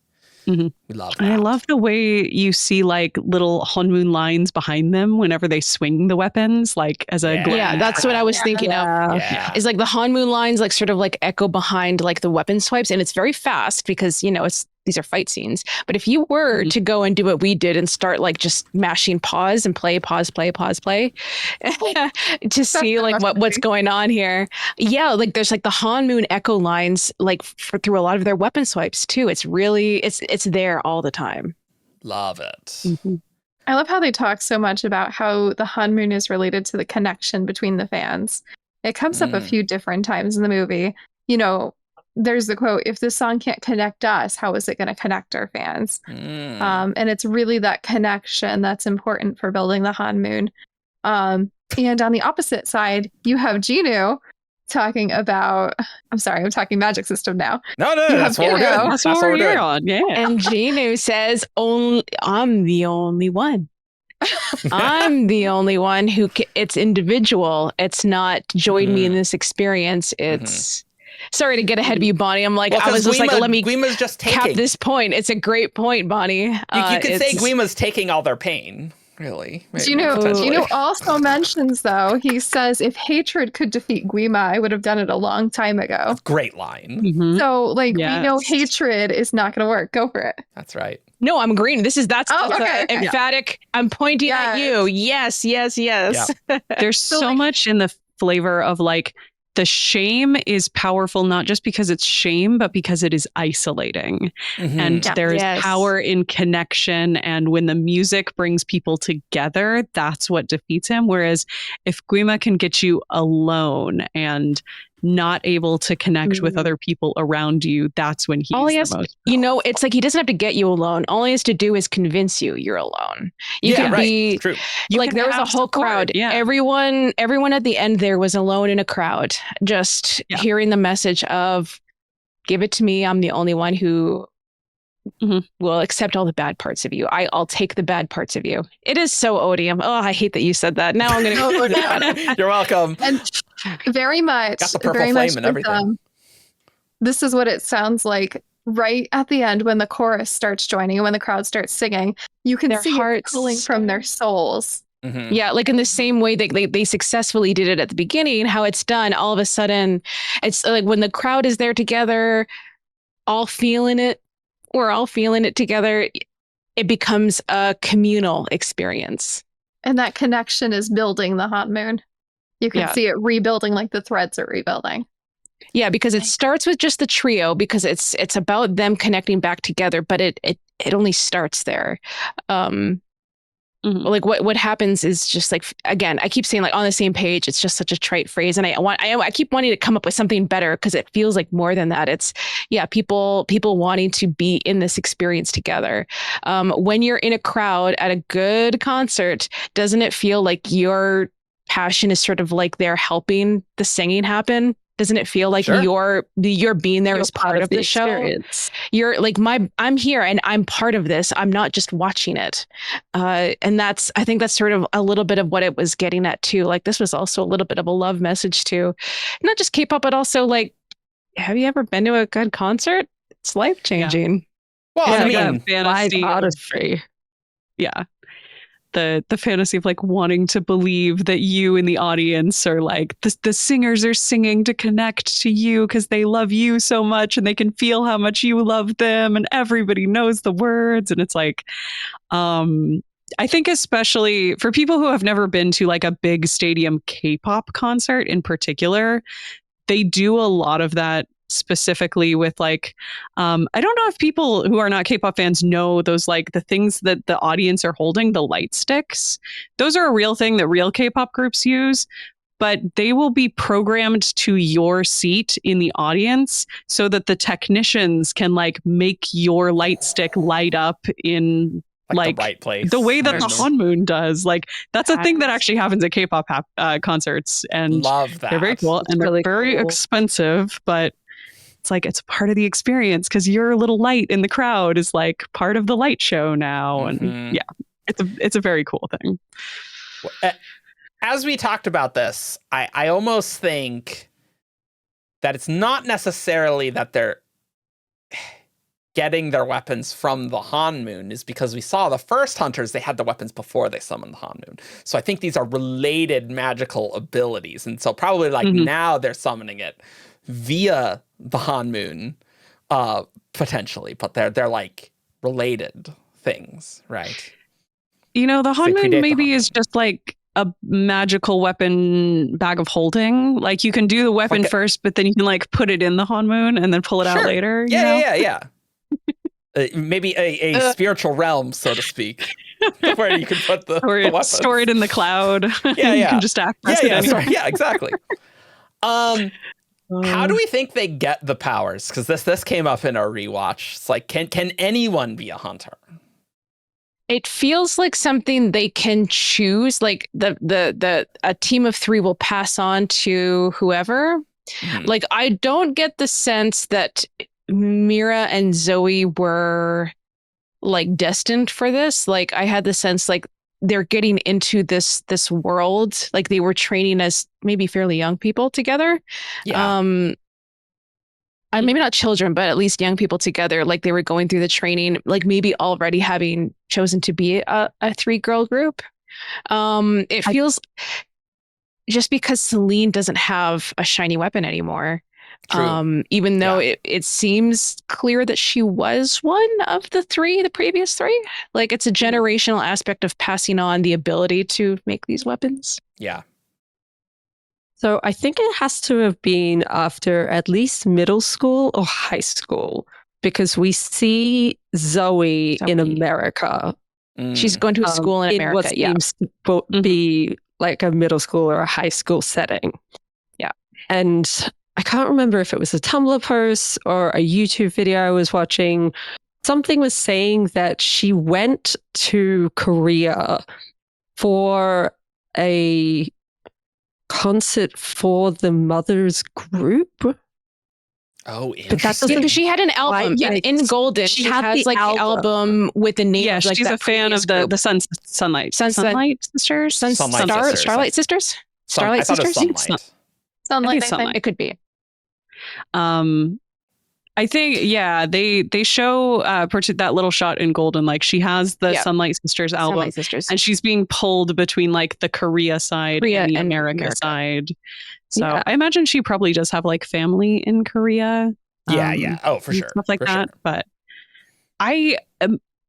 Mm-hmm. We love that. I love the way you see like little Han Moon lines behind them whenever they swing the weapons, like as a yeah, that's what I was thinking of. Yeah. Is like the Han Moon lines like sort of like echo behind like the weapon swipes, and it's very fast because these are fight scenes. But if you were to go and do what we did and start like just mashing pause and play, pause, play, pause, play to see like what's going on here. Yeah, like there's like the Han Moon echo lines like through a lot of their weapon swipes too. It's really, it's there all the time. Love it. Mm-hmm. I love how they talk so much about how the Han Moon is related to the connection between the fans. It comes up a few different times in the movie. There's the quote, if this song can't connect us, how is it going to connect our fans? And it's really that connection that's important for building the Han Moon. And on the opposite side, you have Jinu talking about, I'm sorry, I'm talking Magic System now. No, that's what we're doing. That's what we're here on, yeah. And Jinu says, I'm the only one. I'm the only one who it's individual. It's not join me in this experience. It's... Sorry to get ahead of you, Bonnie. I'm like, I was just like, let me Guima's just cap this point. It's a great point, Bonnie. You could say Guima's taking all their pain, really. Jinu also mentions, though, he says, if hatred could defeat Guima, I would have done it a long time ago. Great line. Mm-hmm. So, we know hatred is not going to work. Go for it. That's right. No, I'm agreeing. That's okay. Emphatic. I'm pointing at you. Yes. Yeah. There's so much in the flavor of like, the shame is powerful, not just because it's shame, but because it is isolating. Mm-hmm. And there is power in connection. And when the music brings people together, that's what defeats him. Whereas if Guima can get you alone and not able to connect with other people around you, that's when he's the most powerful. It's like he doesn't have to get you alone. All he has to do is convince you're alone. You can be true. Like there was a whole crowd. Yeah. Everyone at the end there was alone in a crowd, just hearing the message of give it to me. I'm the only one who will accept all the bad parts of you. I'll take the bad parts of you. It is so odium. Oh, I hate that you said that. Now I'm going to You're welcome. And very much. Got the purple flame and everything. This is what it sounds like right at the end when the chorus starts joining and when the crowd starts singing, you can Their see hearts it pulling from their souls. Mhm. Yeah, like in the same way they successfully did it at the beginning, how it's done, all of a sudden, it's like when the crowd is there together, all feeling it, we're all feeling it together, it becomes a communal experience. And that connection is building the hot moon. You can see it rebuilding, like the threads are rebuilding. Yeah, because it starts with just the trio, because it's about them connecting back together, but it only starts there. Like what happens is just like, again, I keep saying like on the same page, it's just such a trite phrase, and I keep wanting to come up with something better because it feels like more than that. It's people wanting to be in this experience together. When you're in a crowd at a good concert, doesn't it feel like your passion is sort of like they're helping the singing happen? Doesn't it feel like you're being there as part of the show? You're like, I'm here and I'm part of this. I'm not just watching it. And I think that's sort of a little bit of what it was getting at too. Like this was also a little bit of a love message to not just K-pop, but also like, have you ever been to a good concert? It's life changing. Yeah. Well, I mean, fantasy artistry. Yeah. The fantasy of like wanting to believe that you in the audience are like the singers are singing to connect to you because they love you so much and they can feel how much you love them and everybody knows the words. And it's like, I think especially for people who have never been to like a big stadium K-pop concert in particular, they do a lot of that specifically with like, I don't know if people who are not K-pop fans know those, like the things that the audience are holding, the light sticks. Those are a real thing that real K-pop groups use, but they will be programmed to your seat in the audience so that the technicians can like make your light stick light up in like the right place, the way that the Hanmoon does. Like that's a thing that actually happens at K-pop concerts, and love that. They're very cool and they're very expensive, but it's like it's part of the experience because your little light in the crowd is like part of the light show now. And yeah, it's a very cool thing. As we talked about this, I almost think that it's not necessarily that they're getting their weapons from the Hanmoon, is because we saw the first Hunters, they had the weapons before they summoned the Hanmoon. So I think these are related magical abilities. And so probably like now they're summoning it via the Hanmoon, potentially, but they're like related things, right? You know, the Hanmoon maybe is just like a magical weapon bag of holding. Like you can do the weapon first, but then you can like put it in the Hanmoon and then pull it out later. Yeah. Maybe a spiritual realm, so to speak, where you can put the weapons. Store it in the cloud. Yeah. You can just access it anywhere. Yeah, exactly. How do we think they get the powers? Because this came up in our rewatch. It's like, can anyone be a hunter? It feels like something they can choose. Like a team of 3 will pass on to whoever. Like I don't get the sense that Mira and Zoey were like destined for this. Like I had the sense like they're getting into this world, like they were training as maybe fairly young people together. Maybe not children, but at least young people together. Like they were going through the training, like maybe already having chosen to be a 3-girl group. It feels just because Celine doesn't have a shiny weapon anymore. Even though it seems clear that she was one of the previous 3, like it's a generational aspect of passing on the ability to make these weapons. Yeah. So I think it has to have been after at least middle school or high school, because we see Zoey in America. She's going to a school in America. What seems to be like a middle school or a high school setting. Yeah. And I can't remember if it was a Tumblr post or a YouTube video I was watching. Something was saying that she went to Korea for a concert for the Mothers group. Oh, interesting. Because she had an album in Golden. She has like the album with the name. Yeah, like she's a fan of the Sunlight Sisters. Starlight Sisters. Starlight Sisters. Sunlight. It could be. I think, yeah, they show that little shot in Golden, like she has the Sunlight Sisters album, Sunlight Sisters. and she's being pulled between like the Korea side and the America side. So I imagine she probably does have like family in Korea. Yeah. Oh, for sure. Stuff like for that. Sure. But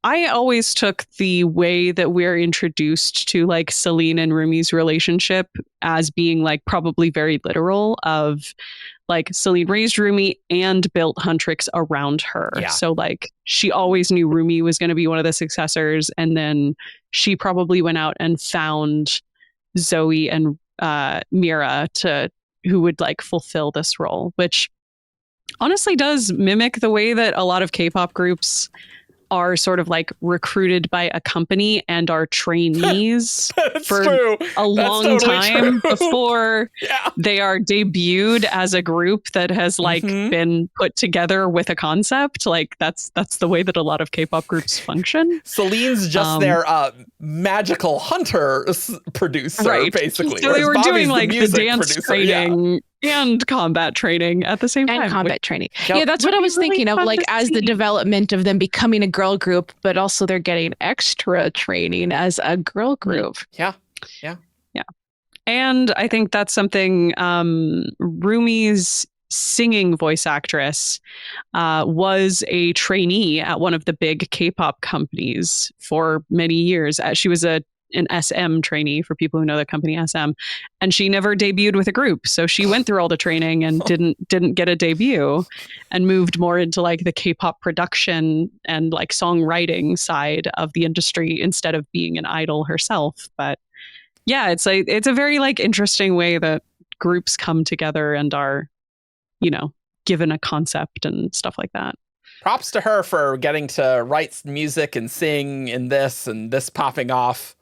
I always took the way that we're introduced to like Celine and Rumi's relationship as being like probably very literal, of like Celine raised Rumi and built Huntrix around her. Yeah. So like she always knew Rumi was going to be one of the successors. And then she probably went out and found Zoey and Mira who would like fulfill this role, which honestly does mimic the way that a lot of K-pop groups are sort of like recruited by a company and are trainees for a long time before they are debuted as a group that has like been put together with a concept. Like that's the way that a lot of K-pop groups function. Celine's just their magical hunter producer, basically. So they were doing like the dance producer, training and combat training at the same time. And combat training. Yeah, that's what I was thinking of, like as the development of them becoming a girl group, but also they're getting extra training as a girl group. Yeah. And I think that's something Rumi's singing voice actress was a trainee at one of the big K-pop companies for many years. She was an SM trainee, for people who know the company SM, and she never debuted with a group. So she went through all the training and didn't get a debut, and moved more into like the K-pop production and like songwriting side of the industry instead of being an idol herself. But yeah, it's a very like interesting way that groups come together and are, you know, given a concept and stuff like that. Props to her for getting to write music and sing in this and this popping off.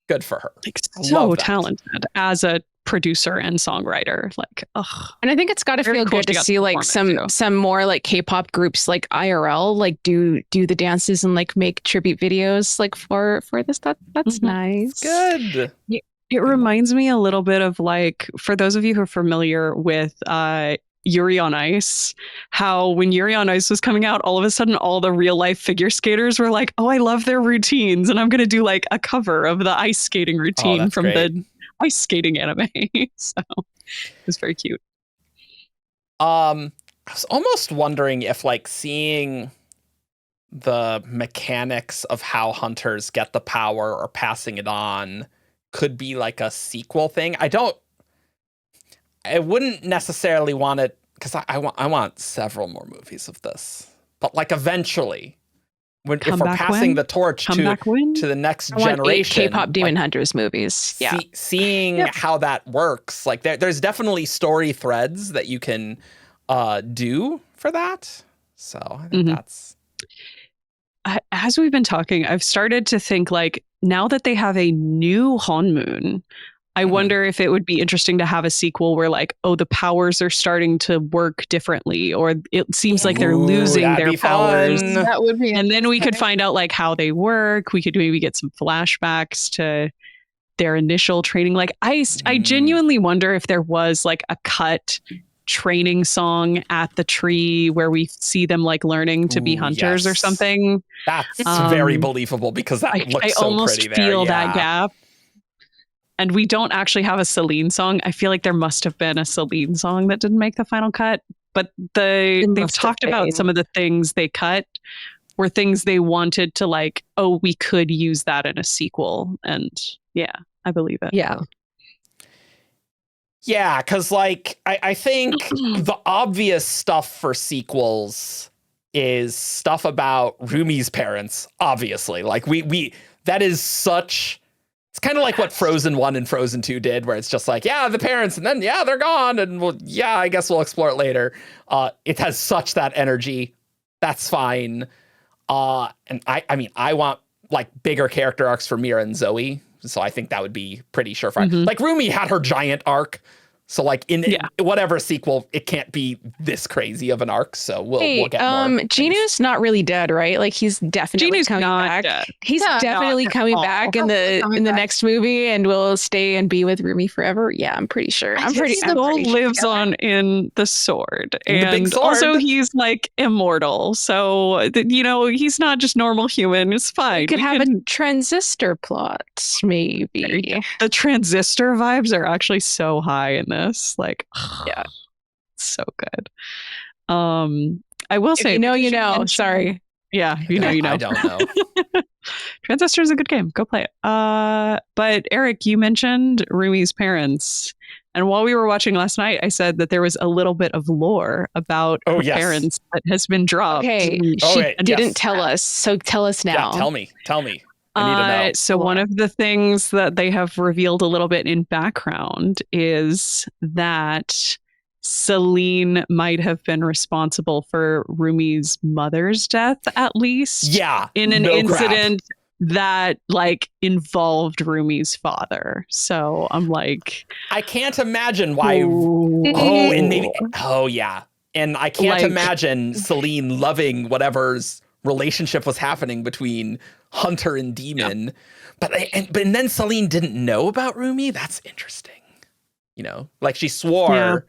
Good for her. Like, so talented as a producer and songwriter. Like, ugh. And I think it's got to feel good to see like some more like K-pop groups like IRL like do the dances and like make tribute videos like for this. That's nice. Good. It reminds me a little bit of like, for those of you who are familiar with Yuri on Ice, how when Yuri on Ice was coming out, all of a sudden all the real life figure skaters were like, oh, I love their routines, and I'm going to do like a cover of the ice skating routine from the ice skating anime. So it was very cute. I was almost wondering if like seeing the mechanics of how hunters get the power or passing it on could be like a sequel thing. I wouldn't necessarily want it, because I want several more movies of this. But like eventually, if we're passing the torch to the next generation, K-pop Demon Hunters movies. Yeah, seeing how that works. Like there's definitely story threads that you can do for that. So I think that's. As we've been talking, I've started to think like, now that they have a new Hanmoon, I wonder if it would be interesting to have a sequel where like, oh, the powers are starting to work differently, or it seems like they're losing their powers. That would be and then we could find out like how they work. We could maybe get some flashbacks to their initial training. Like I genuinely wonder if there was like a cut training song at the tree where we see them like learning to be hunters or something. That's very believable, because that looks so almost pretty there. Feel that gap. And we don't actually have a Celine song. I feel like there must have been a Celine song that didn't make the final cut. But they've talked about some of the things they cut were things they wanted to like, oh, we could use that in a sequel. And yeah, I believe it. Yeah. Yeah, because like I think the obvious stuff for sequels is stuff about Rumi's parents, obviously. Like we that is such. It's kind of like what Frozen 1 and Frozen 2 did, where it's just like, yeah, the parents, and then, yeah, they're gone, and well, yeah, I guess we'll explore it later. It has such that energy. That's fine. And I mean, I want, like, bigger character arcs for Mira and Zoey, so I think that would be pretty surefire. Like, Rumi had her giant arc. So like in whatever sequel, it can't be this crazy of an arc. So we'll get more. Jinu's not really dead, right? Like he's definitely coming back. Dead. He's definitely coming back in the next movie, and will stay and be with Rumi forever. Yeah, I'm pretty sure. His soul lives on in the sword, In the big sword. Also he's like immortal. So he's not just normal human. It's fine. We could have a transistor plot, maybe. The transistor vibes are actually so high in this. Like, yeah, so good. I will say, you know. Sorry. Yeah, you know. I don't know. Transistor is a good game. Go play it. But Eric, you mentioned Rumi's parents. And while we were watching last night, I said that there was a little bit of lore about her parents that has been dropped. Okay, she didn't tell us, so tell us now. Yeah, tell me. I need to know. So one of the things that they have revealed a little bit in background is that Celine might have been responsible for Rumi's mother's death, at least. Yeah, in an incident that like involved Rumi's father. So I'm like, I can't imagine why. And I can't imagine Celine loving whatever's relationship was happening between Hunter and Demon. But then Celine didn't know about Rumi. That's interesting. Like she swore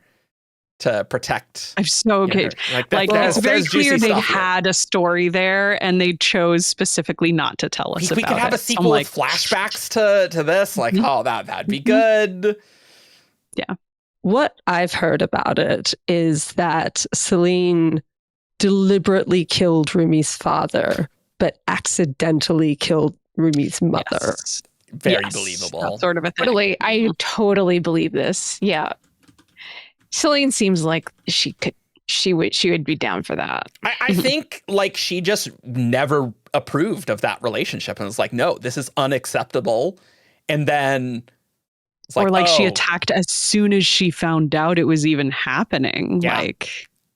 to protect. I'm so okay. It's very clear they had a story there, and they chose specifically not to tell us about it. We could have a sequel with flashbacks to this. Like, that'd be good. Yeah. What I've heard about it is that Celine deliberately killed Rumi's father, but accidentally killed Rumi's mother. Yes. Very believable. That sort of a thing. Totally, I totally believe this. Yeah. Celine seems like she would be down for that. I think like she just never approved of that relationship and was like, no, this is unacceptable. And then it's like, she attacked as soon as she found out it was even happening. Yeah.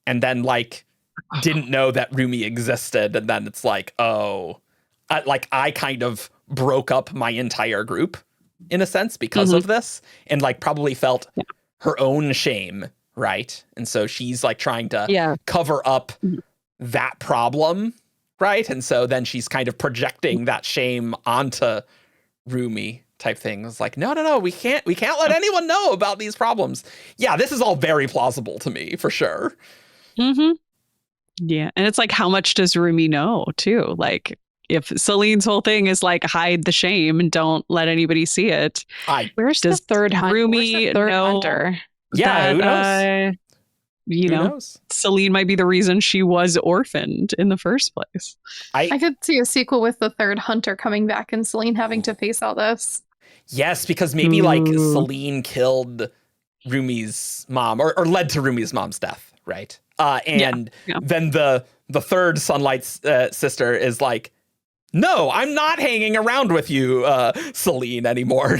And then didn't know that Rumi existed. And then it's like, I kind of broke up my entire group in a sense because of this, and probably felt her own shame, right? And so she's trying to cover up that problem, right? And so then she's kind of projecting that shame onto Rumi type thing. It's like, no, we can't let anyone know about these problems. Yeah, this is all very plausible to me for sure. Mm-hmm. Yeah, and it's like, how much does Rumi know too? Like, if Celine's whole thing is hide the shame and don't let anybody see it. Where's the third Rumi hunter? Yeah, who knows? Who knows? Celine might be the reason she was orphaned in the first place. I could see a sequel with the third hunter coming back and Celine having to face all this. Yes, because maybe Celine killed Rumi's mom or led to Rumi's mom's death, right? And then the third Sunlight sister is like, no, I'm not hanging around with you, Celine, anymore.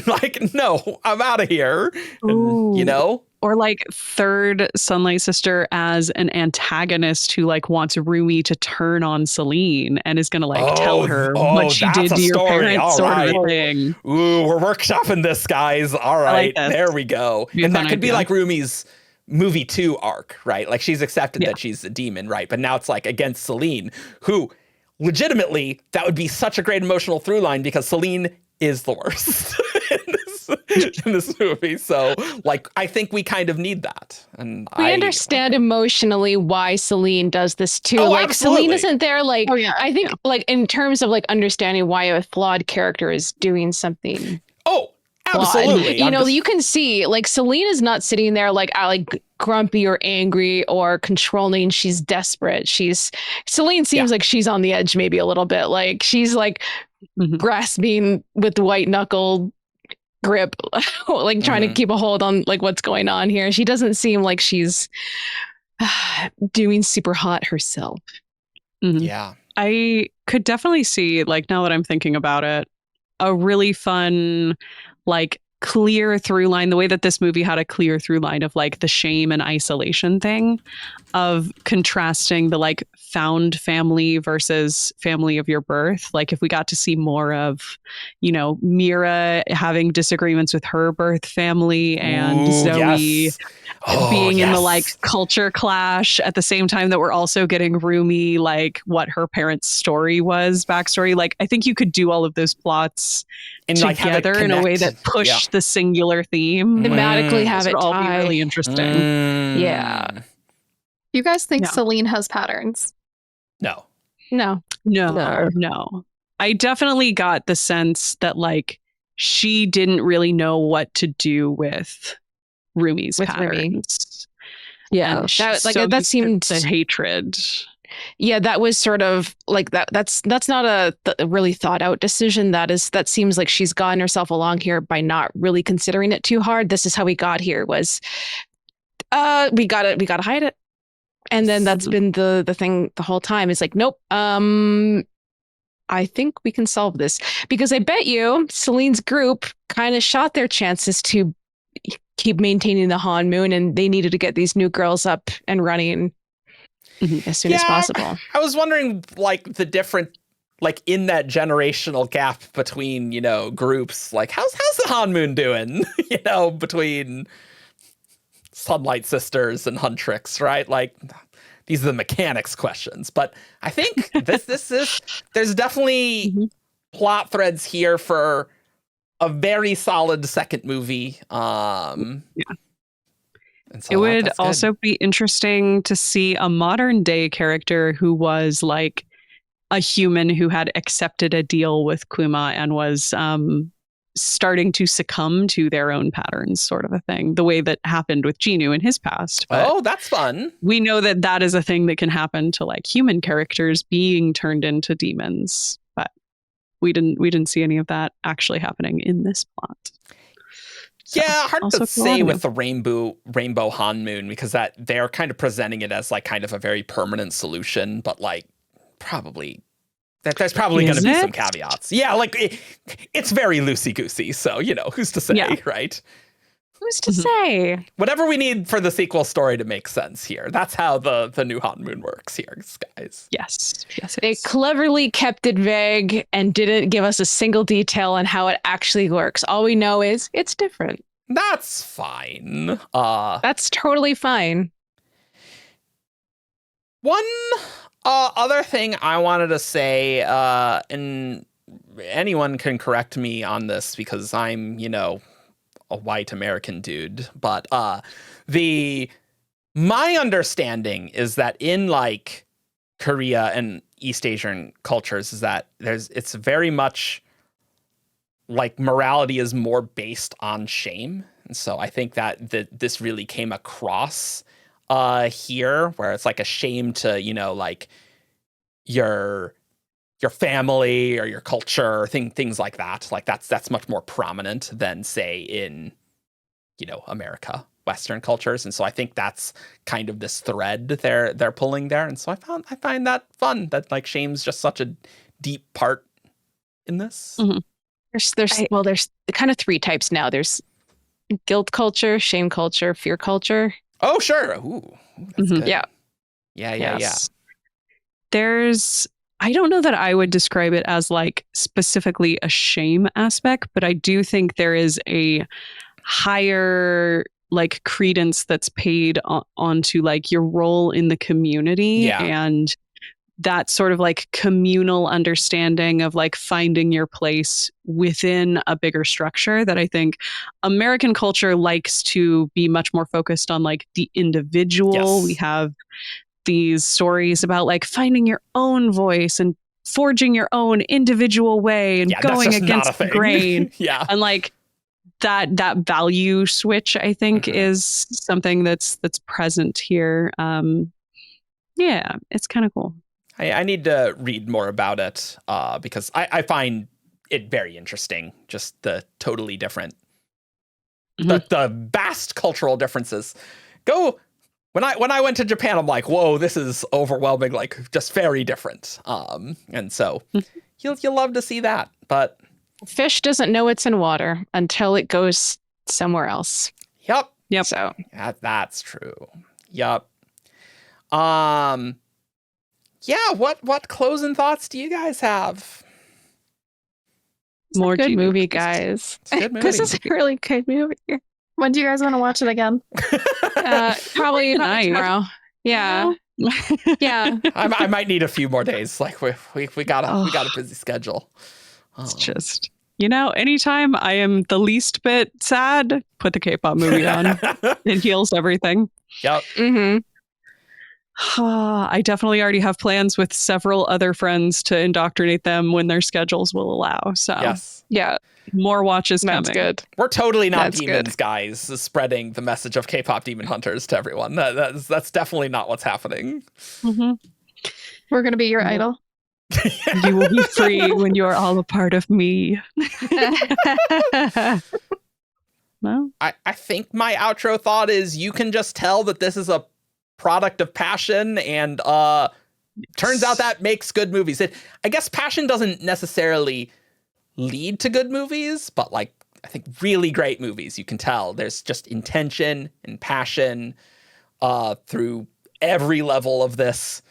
No, I'm out of here. And, Or third Sunlight sister as an antagonist who wants Rumi to turn on Celine and is going to tell her what she did to your parents, sort of a thing. Ooh, we're workshopping this, guys. All right, there we go. And that could be Rumi's movie 2 arc, right? She's accepted that she's a demon, right? But now it's against Celine, who legitimately that would be such a great emotional through line because Celine is the worst in this movie. So I think we kind of need that. And we understand emotionally why Celine does this too. Absolutely. Celine isn't there. I think in terms of understanding why a flawed character is doing something. Oh, absolutely. You can see Celine is not sitting there grumpy or angry or controlling. She's desperate. Celine seems like she's on the edge maybe a little bit. She's grasping with the white knuckle grip, trying to keep a hold on what's going on here. She doesn't seem like she's doing super hot herself. Mm-hmm. Yeah. I could definitely see, now that I'm thinking about it, a really fun clear through line, the way that this movie had a clear through line of like the shame and isolation thing, of contrasting the like found family versus family of your birth. Like if we got to see more of, you know, Mira having disagreements with her birth family and Zoey being in the like culture clash at the same time that we're also getting Rumi, like what her parents' story was, backstory. Like I think you could do all of those plots and together like in a way that push the singular theme. Thematically have it all be really interesting. Yeah. You guys think Celine has patterns? No. I definitely got the sense that like she didn't really know what to do with Rumi's patterns. Yeah, that seemed the hatred. Yeah, that was sort of like that. That's not a really thought out decision. That seems like she's gotten herself along here by not really considering it too hard. This is how we got here. Was we gotta hide it. And then that's been the thing the whole time. Is like, nope. I think we can solve this, because I bet you Celine's group kind of shot their chances to keep maintaining the Han Moon, and they needed to get these new girls up and running as soon as possible. I was wondering, like, the different, like, in that generational gap between, you know, groups, like, how's the Han Moon doing? You know, between Sunlight Sisters and Huntrix, right? Like, these are the mechanics questions. But I think there's definitely plot threads here for a very solid second movie. And so it would also be interesting to see a modern day character who was like a human who had accepted a deal with Kuma and was starting to succumb to their own patterns, sort of a thing, the way that happened with Jinu in his past. But that's fun. We know that that is a thing that can happen to like human characters being turned into demons, but we didn't see any of that actually happening in this plot. So, yeah, hard to say with the rainbow Han Moon, because that they're kind of presenting it as like kind of a very permanent solution, but like probably there's probably going to be some caveats. Yeah, like it's very loosey-goosey, so, you know, who's to say, right? Who's to say? Whatever we need for the sequel story to make sense here. That's how the new Han Moon works here, guys. Yes. They cleverly kept it vague and didn't give us a single detail on how it actually works. All we know is it's different. That's fine. That's totally fine. One other thing I wanted to say, and anyone can correct me on this because I'm, you know, a white American dude, but my understanding is that in like Korea and East Asian cultures is that it's very much like morality is more based on shame. And so I think that this really came across here, where it's like a shame to, you know, like your family or your culture, things like that. Like that's much more prominent than, say, in, you know, America, Western cultures. And so I think that's kind of this thread they're pulling there. And so I find that fun, that like shame's just such a deep part in this. Mm-hmm. There's kind of three types now. There's guilt culture, shame culture, fear culture. Oh, sure. Ooh, that's good. Yeah. I don't know that I would describe it as like specifically a shame aspect, but I do think there is a higher like credence that's paid onto like your role in the community and that sort of like communal understanding of like finding your place within a bigger structure that I think American culture likes to be much more focused on like the individual. Yes. We have these stories about like finding your own voice and forging your own individual way and going against the grain. And like that value switch, I think, is something that's present here. It's kind of cool. I need to read more about it because I find it very interesting. Just the totally different, the vast cultural differences. When I went to Japan, I'm like, whoa, this is overwhelming, like just very different. And so you'll love to see that. But Fish doesn't know it's in water until it goes somewhere else. Yep. So That's true. Yep. Yeah, what closing thoughts do you guys have? more good Jinu. movie, guys. It's a good movie. This is a really good movie. When do you guys want to watch it again? Probably Tonight. tomorrow. Yeah. Yeah. I might need a few more days. Like we got a busy schedule. It's just, anytime I am the least bit sad, put the K-pop movie on. It heals everything. Yep. Mm-hmm. I definitely already have plans with several other friends to indoctrinate them when their schedules will allow. So Yes. Yeah. more watches That's coming. good. We're totally not That's demons, good. guys, spreading the message of K-pop Demon Hunters to everyone. That's definitely not what's happening. Mhm. We're going to be your idol. You will be free when you are all a part of me. No? I think my outro thought is you can just tell that this is a product of passion, and turns out that makes good movies. I guess passion doesn't necessarily lead to good movies, but like I think really great movies, you can tell there's just intention and passion through every level of this.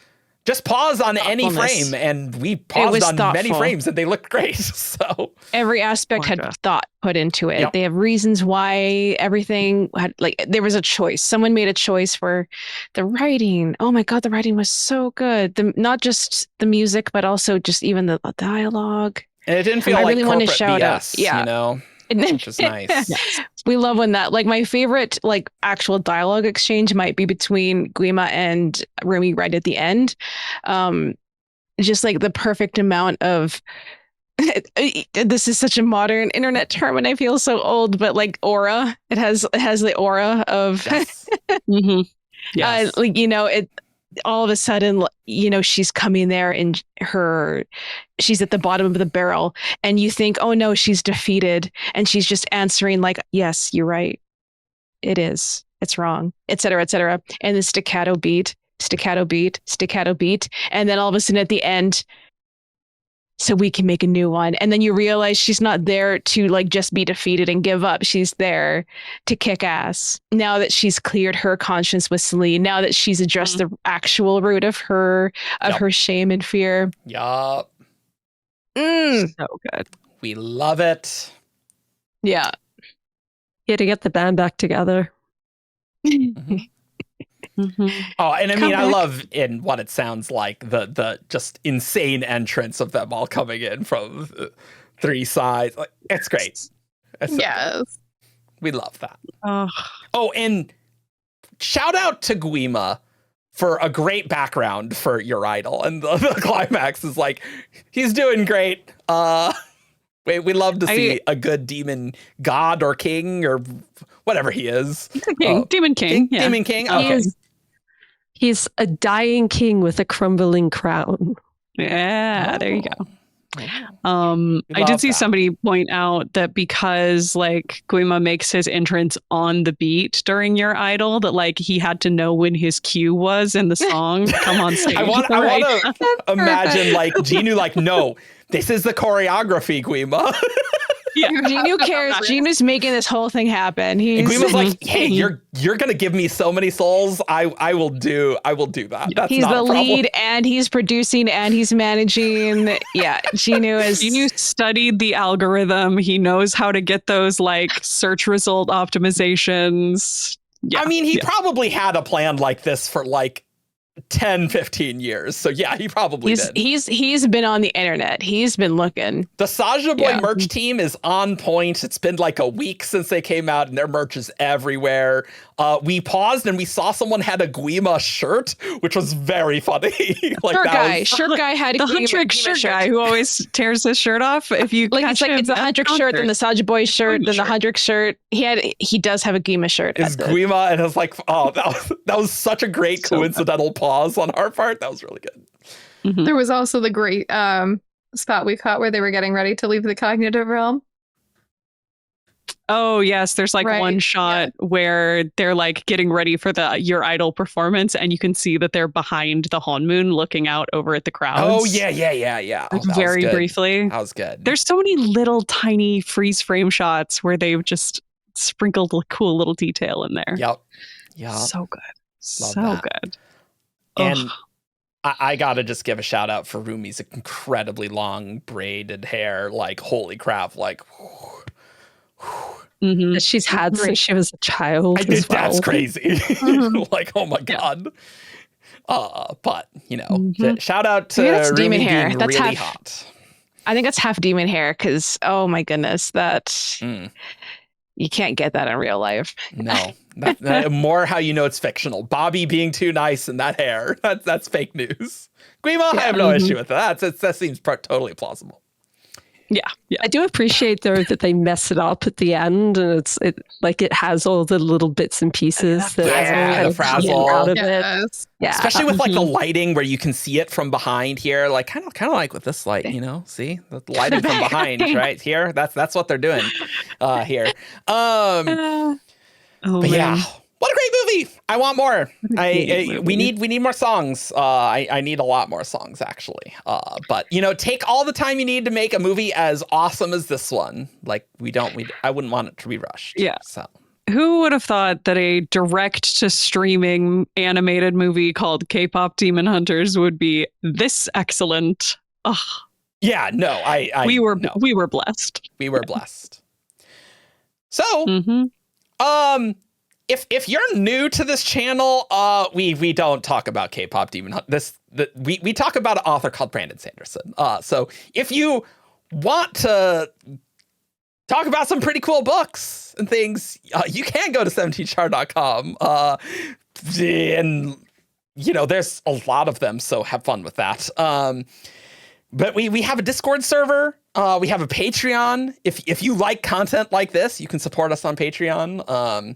Just pause on any frame, and we paused on many frames, and they looked great. So every aspect had thought put into it. Yep. They have reasons why everything had, like, there was a choice. Someone made a choice for the writing. Oh my God, the writing was so good. Not just the music, but also just even the dialogue. And it didn't feel like really want to corporate shout BS, out. Which is nice. We love when that, like, my favorite, like, actual dialogue exchange might be between Guima and Rumi right at the end. Just like the perfect amount of, this is such a modern internet term and I feel so old, but like aura. It has the aura of, Yes. Mm-hmm. Yes. it all of a sudden, she's coming there and she's at the bottom of the barrel and you think, oh no, she's defeated. And she's just answering like, yes, you're right. It is. It's wrong, et cetera, et cetera. And the staccato beat. And then all of a sudden at the end, so we can make a new one. And then you realize she's not there to like just be defeated and give up. She's there to kick ass. Now that she's cleared her conscience with Celine, now that she's addressed the actual root of her shame and fear. Yup. So good. We love it. Yeah. Yeah, to get the band back together. Mm-hmm. Mm-hmm. Oh, and I mean, I love in what it sounds like the just insane entrance of them all coming in from three sides. Like, it's great. It's so good. We love that. Oh, and shout out to Guima for a great background for your idol, and the climax is like he's doing great. We love to see a good demon god or king or whatever he is. Demon King. Yeah. Demon King. Okay. He's a dying king with a crumbling crown. Yeah, there you go. I did see somebody point out that because like Guima makes his entrance on the beat during your idol, that like he had to know when his cue was in the song to come on stage. I want to imagine like Jinu like, no, this is the choreography, Guima. Yeah. Jinu cares. Jinu's making this whole thing happen. Guima's like, hey, you're gonna give me so many souls. I will do that. That's he's not the a problem. lead and he's producing and he's managing. Yeah, Jinu studied the algorithm. He knows how to get those like search result optimizations. Yeah. I mean, he probably had a plan like this for like 10, 15 years. So yeah, he probably did. He's been on the internet. He's been looking. The Saja Boy merch team is on point. It's been like a week since they came out and their merch is everywhere. We paused and we saw someone had a Guima shirt, which was very funny. Like shirt guy had a Huntrick shirt guy who always tears his shirt off. If you like, catch him, it's a Huntrick shirt, then the Saja Boy shirt, then the Huntrick shirt. He does have a Guima shirt. It's Guima, and it's like, oh, that was such a great coincidental pause on our part. That was really good. Mm-hmm. There was also the great spot we caught where they were getting ready to leave the cognitive realm. Oh yes, there's like Right, one shot where they're like getting ready for the Your Idol performance, and you can see that they're behind the Honmoon looking out over at the crowds. Oh yeah. Oh, Like, that very was good. briefly. That was good. There's so many little tiny freeze frame shots where they've just sprinkled a cool little detail in there. Yep. So good. Love So that. good. And Ugh. I gotta just give a shout out for Rumi's incredibly long braided hair. Like, holy crap! Like, Mhm. That she's had since she was a child. that's crazy. Mhm. Like, oh my god. But you know, Mhm. shout out to Maybe that's Rumi demon hair. being That's really half- hot. I think that's half demon hair because oh my goodness, that Mm, you can't get that in real life. no, that more how you know it's fictional. Bobby being too nice in that hair. That's fake news. Guimo, I have no issue with that. That seems totally plausible. Yeah. I do appreciate though that they mess it up at the end, and it has all the little bits and pieces that Yeah, kind the of come frazzle. out of it. Yes. Yeah, Especially with like the lighting where you can see it from behind here, like kind of like with this light, you know, see the lighting from behind right here. That's what they're doing here. Oh, But man. yeah, what a great movie! I want more. great We movie. need more songs. I need a lot more songs actually. But you know, take all the time you need to make a movie as awesome as this one. Like I wouldn't want it to be rushed. Yeah. So Who would have thought that a direct to streaming animated movie called K-pop Demon Hunters would be this excellent? Ugh, yeah, no, we were blessed. we were blessed. So Mm-hmm. if you're new to this channel, we don't talk about K-pop Demon Hunters. We talk about an author called Brandon Sanderson. So if you want to talk about some pretty cool books and things, you can go to 17char.com. And you know, there's a lot of them, so have fun with that. But we have a Discord server. We have a Patreon. If you like content like this, you can support us on Patreon.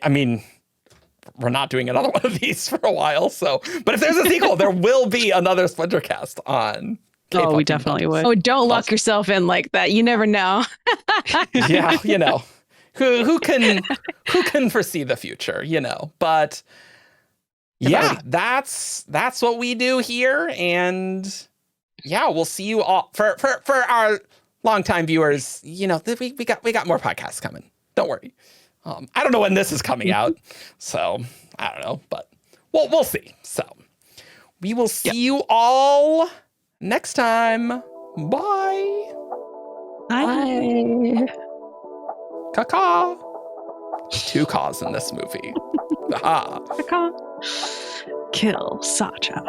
I mean, we're not doing another one of these for a while. So, but if there's a sequel, there will be another Splintercast on. Oh, we K-pop definitely Demon would. Oh, don't lock yourself in like that. You never know. Hunters. Yeah, you know, who can foresee the future, you know? But yeah, that's what we do here, and yeah, we'll see you all for our longtime viewers. You know, we got more podcasts coming. Don't worry. I don't know when this is coming out, so I don't know, but we'll see. So we will see you all next time. Bye. Bye. Caw. 2 caws in this movie. Aha. Kill Saja.